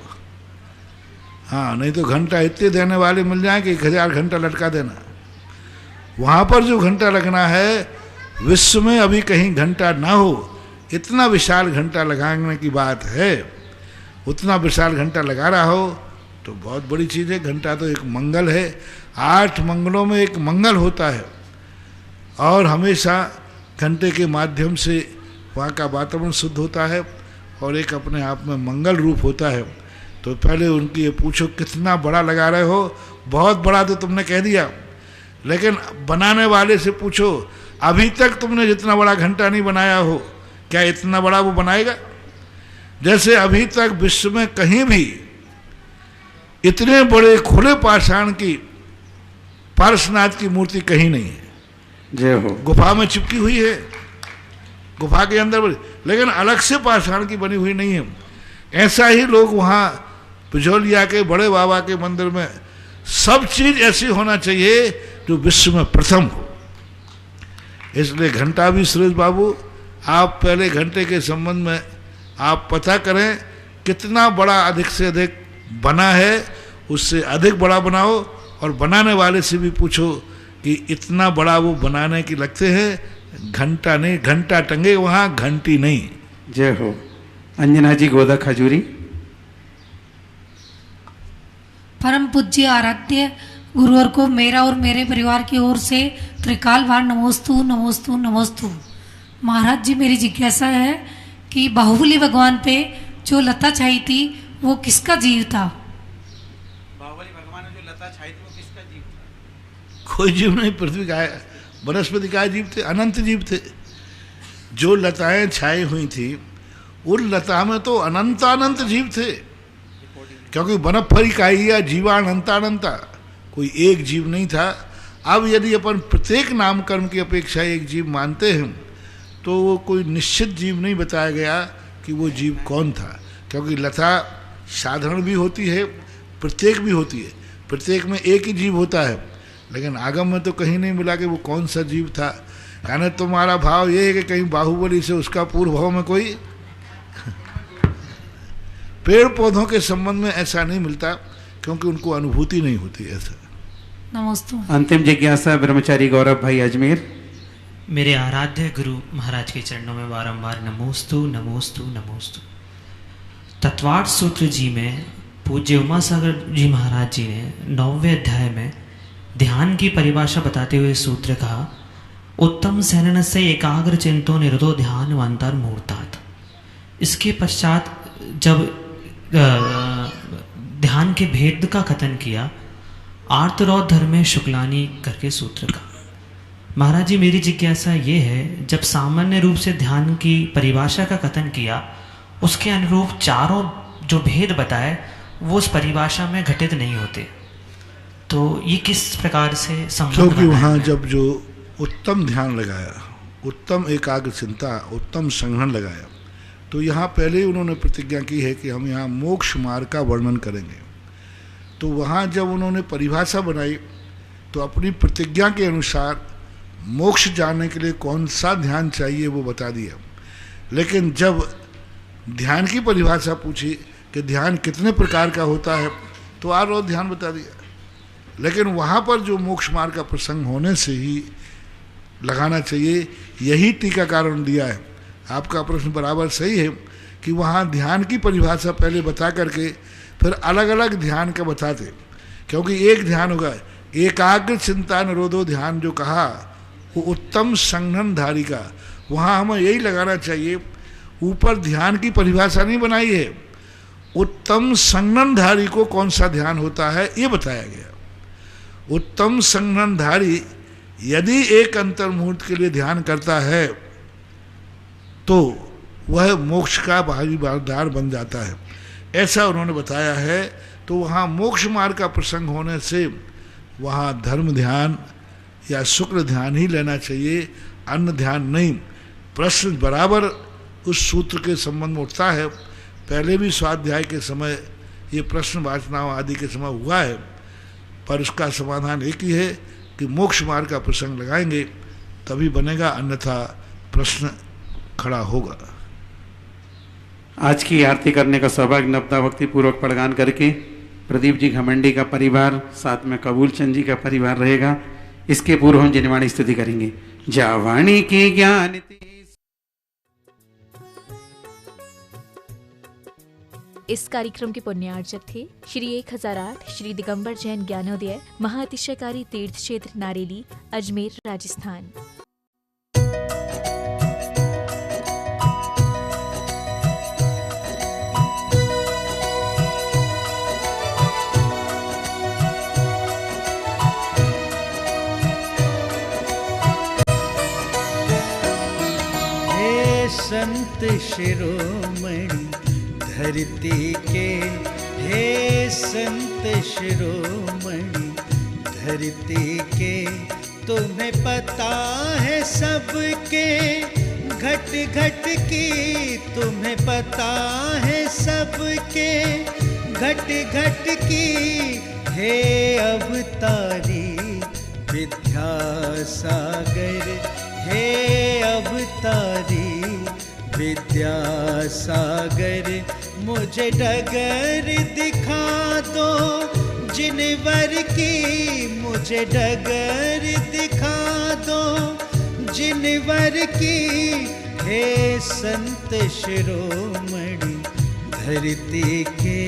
हाँ, नहीं तो घंटा इतने देने वाले मिल जाए कि 1000 घंटा लटका देना। वहाँ पर जो घंटा लगना है, विश्व में अभी कहीं घंटा ना हो, इतना विशाल घंटा लगाने की बात है। उतना विशाल घंटा लगा रहा हो तो बहुत बड़ी चीज़ है। घंटा तो एक मंगल है, 8 मंगलों में एक मंगल होता है, और हमेशा घंटे के माध्यम से वहाँ का वातावरण शुद्ध होता है और एक अपने आप में मंगल रूप होता है। तो पहले उनकी ये पूछो कितना बड़ा लगा रहे हो। बहुत बड़ा तो तुमने कह दिया, लेकिन बनाने वाले से पूछो, अभी तक तुमने जितना बड़ा घंटा नहीं बनाया हो, क्या इतना बड़ा वो बनाएगा? जैसे अभी तक विश्व में कहीं भी इतने बड़े खुले पाषाण की पार्श्वनाथ की मूर्ति कहीं नहीं है। जय हो। गुफा में चिपकी हुई है, गुफा के अंदर, लेकिन अलग से पाषाण की बनी हुई नहीं है। ऐसा ही लोग वहाँ बिजौलिया के बड़े बाबा के मंदिर में सब चीज ऐसी होना चाहिए जो विश्व में प्रथम हो। इसलिए घंटा भी, सुरेश बाबू, आप पहले घंटे के संबंध में आप पता करें कितना बड़ा अधिक से अधिक बना है, उससे अधिक बड़ा बनाओ, और बनाने वाले से भी पूछो कि इतना बड़ा वो बनाने की लगते हैं। घंटा नहीं, घंटा टंगे वहाँ, घंटी नहीं। जय हो। अंजना जी गोदा खजूरी। परम पूज्य आराध्य गुरुवर को मेरा और मेरे परिवार की ओर से त्रिकाल बार नमोस्तु नमोस्तु नमोस्तु। महाराज जी, मेरी जिज्ञासा है कि बाहुबली भगवान पे जो लता छाई थी वो किसका जीव था? बाहुबली भगवान ने जो लता छाई थी वो किसका जीव था? कोई जीव नहीं, पृथ्वी का वनस्पति का जीव थे, अनंत जीव थे। जो लताएं छाई हुई थी उन लता में तो अनंत जीव थे, क्योंकि वनफरी काइया जीवा अनंता, कोई एक जीव नहीं था। अब यदि अपन प्रत्येक नामकर्म की अपेक्षा एक जीव मानते हैं तो वो कोई निश्चित जीव नहीं बताया गया कि वो जीव कौन था, क्योंकि लता साधारण भी होती है, प्रत्येक भी होती है, प्रत्येक में एक ही जीव होता है, लेकिन आगम में तो कहीं नहीं मिला कि वो कौन सा जीव था। यानी तुम्हारा भाव ये है कि कहीं बाहुबली से उसका पूर्व भाव में कोई पेड़ पौधों के संबंध में ऐसा नहीं मिलता, क्योंकि उनको अनुभूति नहीं होती ऐसा। नमस्ते। अंतिम जिज्ञासा ब्रह्मचारी गौरव भाई अजमेर। मेरे आराध्य गुरु महाराज के चरणों में बारंबार नमोस्तु नमोस्तु नमोस्तु। तत्वार्थ सूत्र जी में पूज्य उमा सागर जी महाराज जी ने 9वें अध्याय में ध्यान की परिभाषा बताते हुए सूत्र कहा, उत्तम सैनन से एकाग्र चिंतो निरुदो ध्यान वंतर मूर्तात्। इसके पश्चात जब ध्यान के भेद का कथन किया, आर्तरौध धर्मे शुक्लानी करके सूत्र का। महाराज जी, मेरी जिज्ञासा ये है, जब सामान्य रूप से ध्यान की परिभाषा का कथन किया, उसके अनुरूप चारों जो भेद बताए वो उस परिभाषा में घटित नहीं होते, तो ये किस प्रकार से संबंध? क्योंकि वहाँ जब जो उत्तम ध्यान लगाया, उत्तम एकाग्र चिंता, उत्तम संग्रहण लगाया, तो यहाँ पहले ही उन्होंने प्रतिज्ञा की है कि हम यहाँ मोक्ष मार्ग का वर्णन करेंगे। तो वहाँ जब उन्होंने परिभाषा बनाई तो अपनी प्रतिज्ञा के अनुसार मोक्ष जानने के लिए कौन सा ध्यान चाहिए वो बता दिया। लेकिन जब ध्यान की परिभाषा पूछी कि ध्यान कितने प्रकार का होता है, तो और ध्यान बता दिया। लेकिन वहाँ पर जो मोक्ष मार्ग का प्रसंग होने से ही लगाना चाहिए, यही टीकाकारों ने दिया है। आपका प्रश्न बराबर सही है कि वहाँ ध्यान की परिभाषा पहले बता करके फिर अलग अलग ध्यान का बताते, क्योंकि एक ध्यान होगा एकाग्र चिंता निरोधो ध्यान जो कहा वो उत्तम संघननधारी का, वहाँ हमें यही लगाना चाहिए। ऊपर ध्यान की परिभाषा नहीं बनाई है, उत्तम संघननधारी को कौन सा ध्यान होता है ये बताया गया। उत्तम संघननधारी यदि एक अंतर्मुहूर्त के लिए ध्यान करता है तो वह मोक्ष का भागीदार बन जाता है, ऐसा उन्होंने बताया है। तो वहाँ मोक्ष मार्ग का प्रसंग होने से वहाँ धर्म ध्यान या शुक्र ध्यान ही लेना चाहिए, अन्य ध्यान नहीं। प्रश्न बराबर उस सूत्र के संबंध में उठता है, पहले भी स्वाध्याय के समय ये प्रश्न वाचनाओं आदि के समय हुआ है, पर उसका समाधान एक ही है कि मोक्ष मार्ग का प्रसंग लगाएंगे तभी बनेगा, अन्यथा प्रश्न खड़ा होगा। आज की आरती करने का सौभाग्य नवदा भक्ति पूर्वक प्रदान करके प्रदीप जी घमंडी का परिवार, साथ में कबूल चंद जी का परिवार रहेगा। इसके पूर्व हम जिनवाणी स्तुति करेंगे। जावाणी के ज्ञान इस कार्यक्रम के पुण्यार्चक थे श्री 1008 श्री दिगंबर जैन ज्ञानोदय महाअतिशयकारी तीर्थ क्षेत्र नारेली, अजमेर, राजस्थान। संत शिरोमणि धरती के, हे संत शिरोमणि धरती के, तुम्हें पता है सबके घट घट की, तुम्हें पता है सबके घट घट की, हे अवतारी विद्यासागर, हे अवतारी विद्यासागर, मुझे डगर दिखा दो जिनवर की, मुझे डगर दिखा दो जिनवर की, हे संत शिरोमणि धरती के।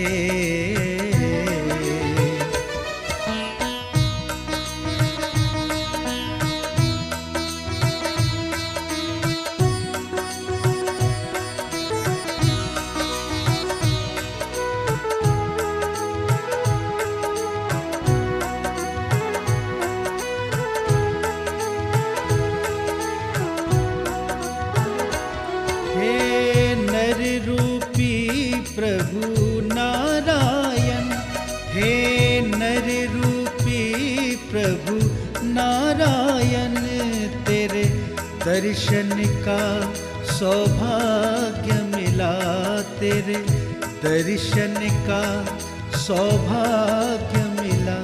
हे नर रूपी प्रभु नारायण, तेरे दर्शन का सौभाग्य मिला, तेरे दर्शन का सौभाग्य मिला।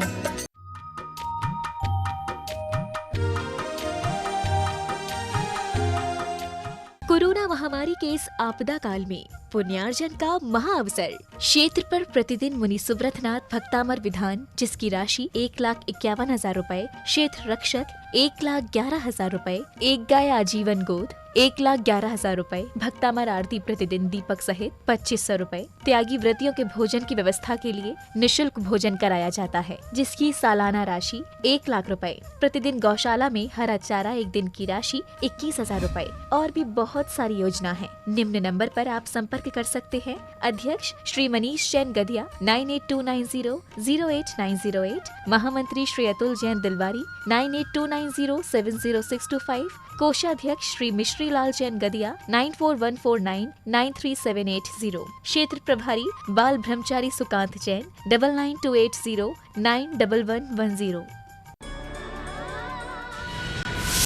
कोरोना महामारी के इस आपदा काल में पुण्यार्जन का महाअवसर। क्षेत्र पर प्रतिदिन मुनि सुब्रतनाथ भक्तामर विधान, जिसकी राशि 1,51,000 रूपए, क्षेत्र रक्षक 1,11,000 रूपए, एक गाय आजीवन गोद 1,11,000 रूपए, भक्तामर आरती प्रतिदिन दीपक सहित 2,500 रूपए। त्यागी व्रतियों के भोजन की व्यवस्था के लिए निशुल्क भोजन कराया जाता है, जिसकी सालाना राशि 1,00,000 रूपए। प्रतिदिन गौशाला में हरा चारा एक दिन की राशि 21,000 रूपए। और भी बहुत सारी योजना है। निम्न नंबर पर आप संपर्क कर सकते हैं। अध्यक्ष श्री मनीष जैन गदिया 9829008908, महामंत्री श्री अतुल जैन दिलवारी 9829070625, कोषाध्यक्ष श्री मिश्री लाल जैन गदिया 9414993780, क्षेत्र प्रभारी बाल ब्रह्मचारी सुकांत जैन 9928091110।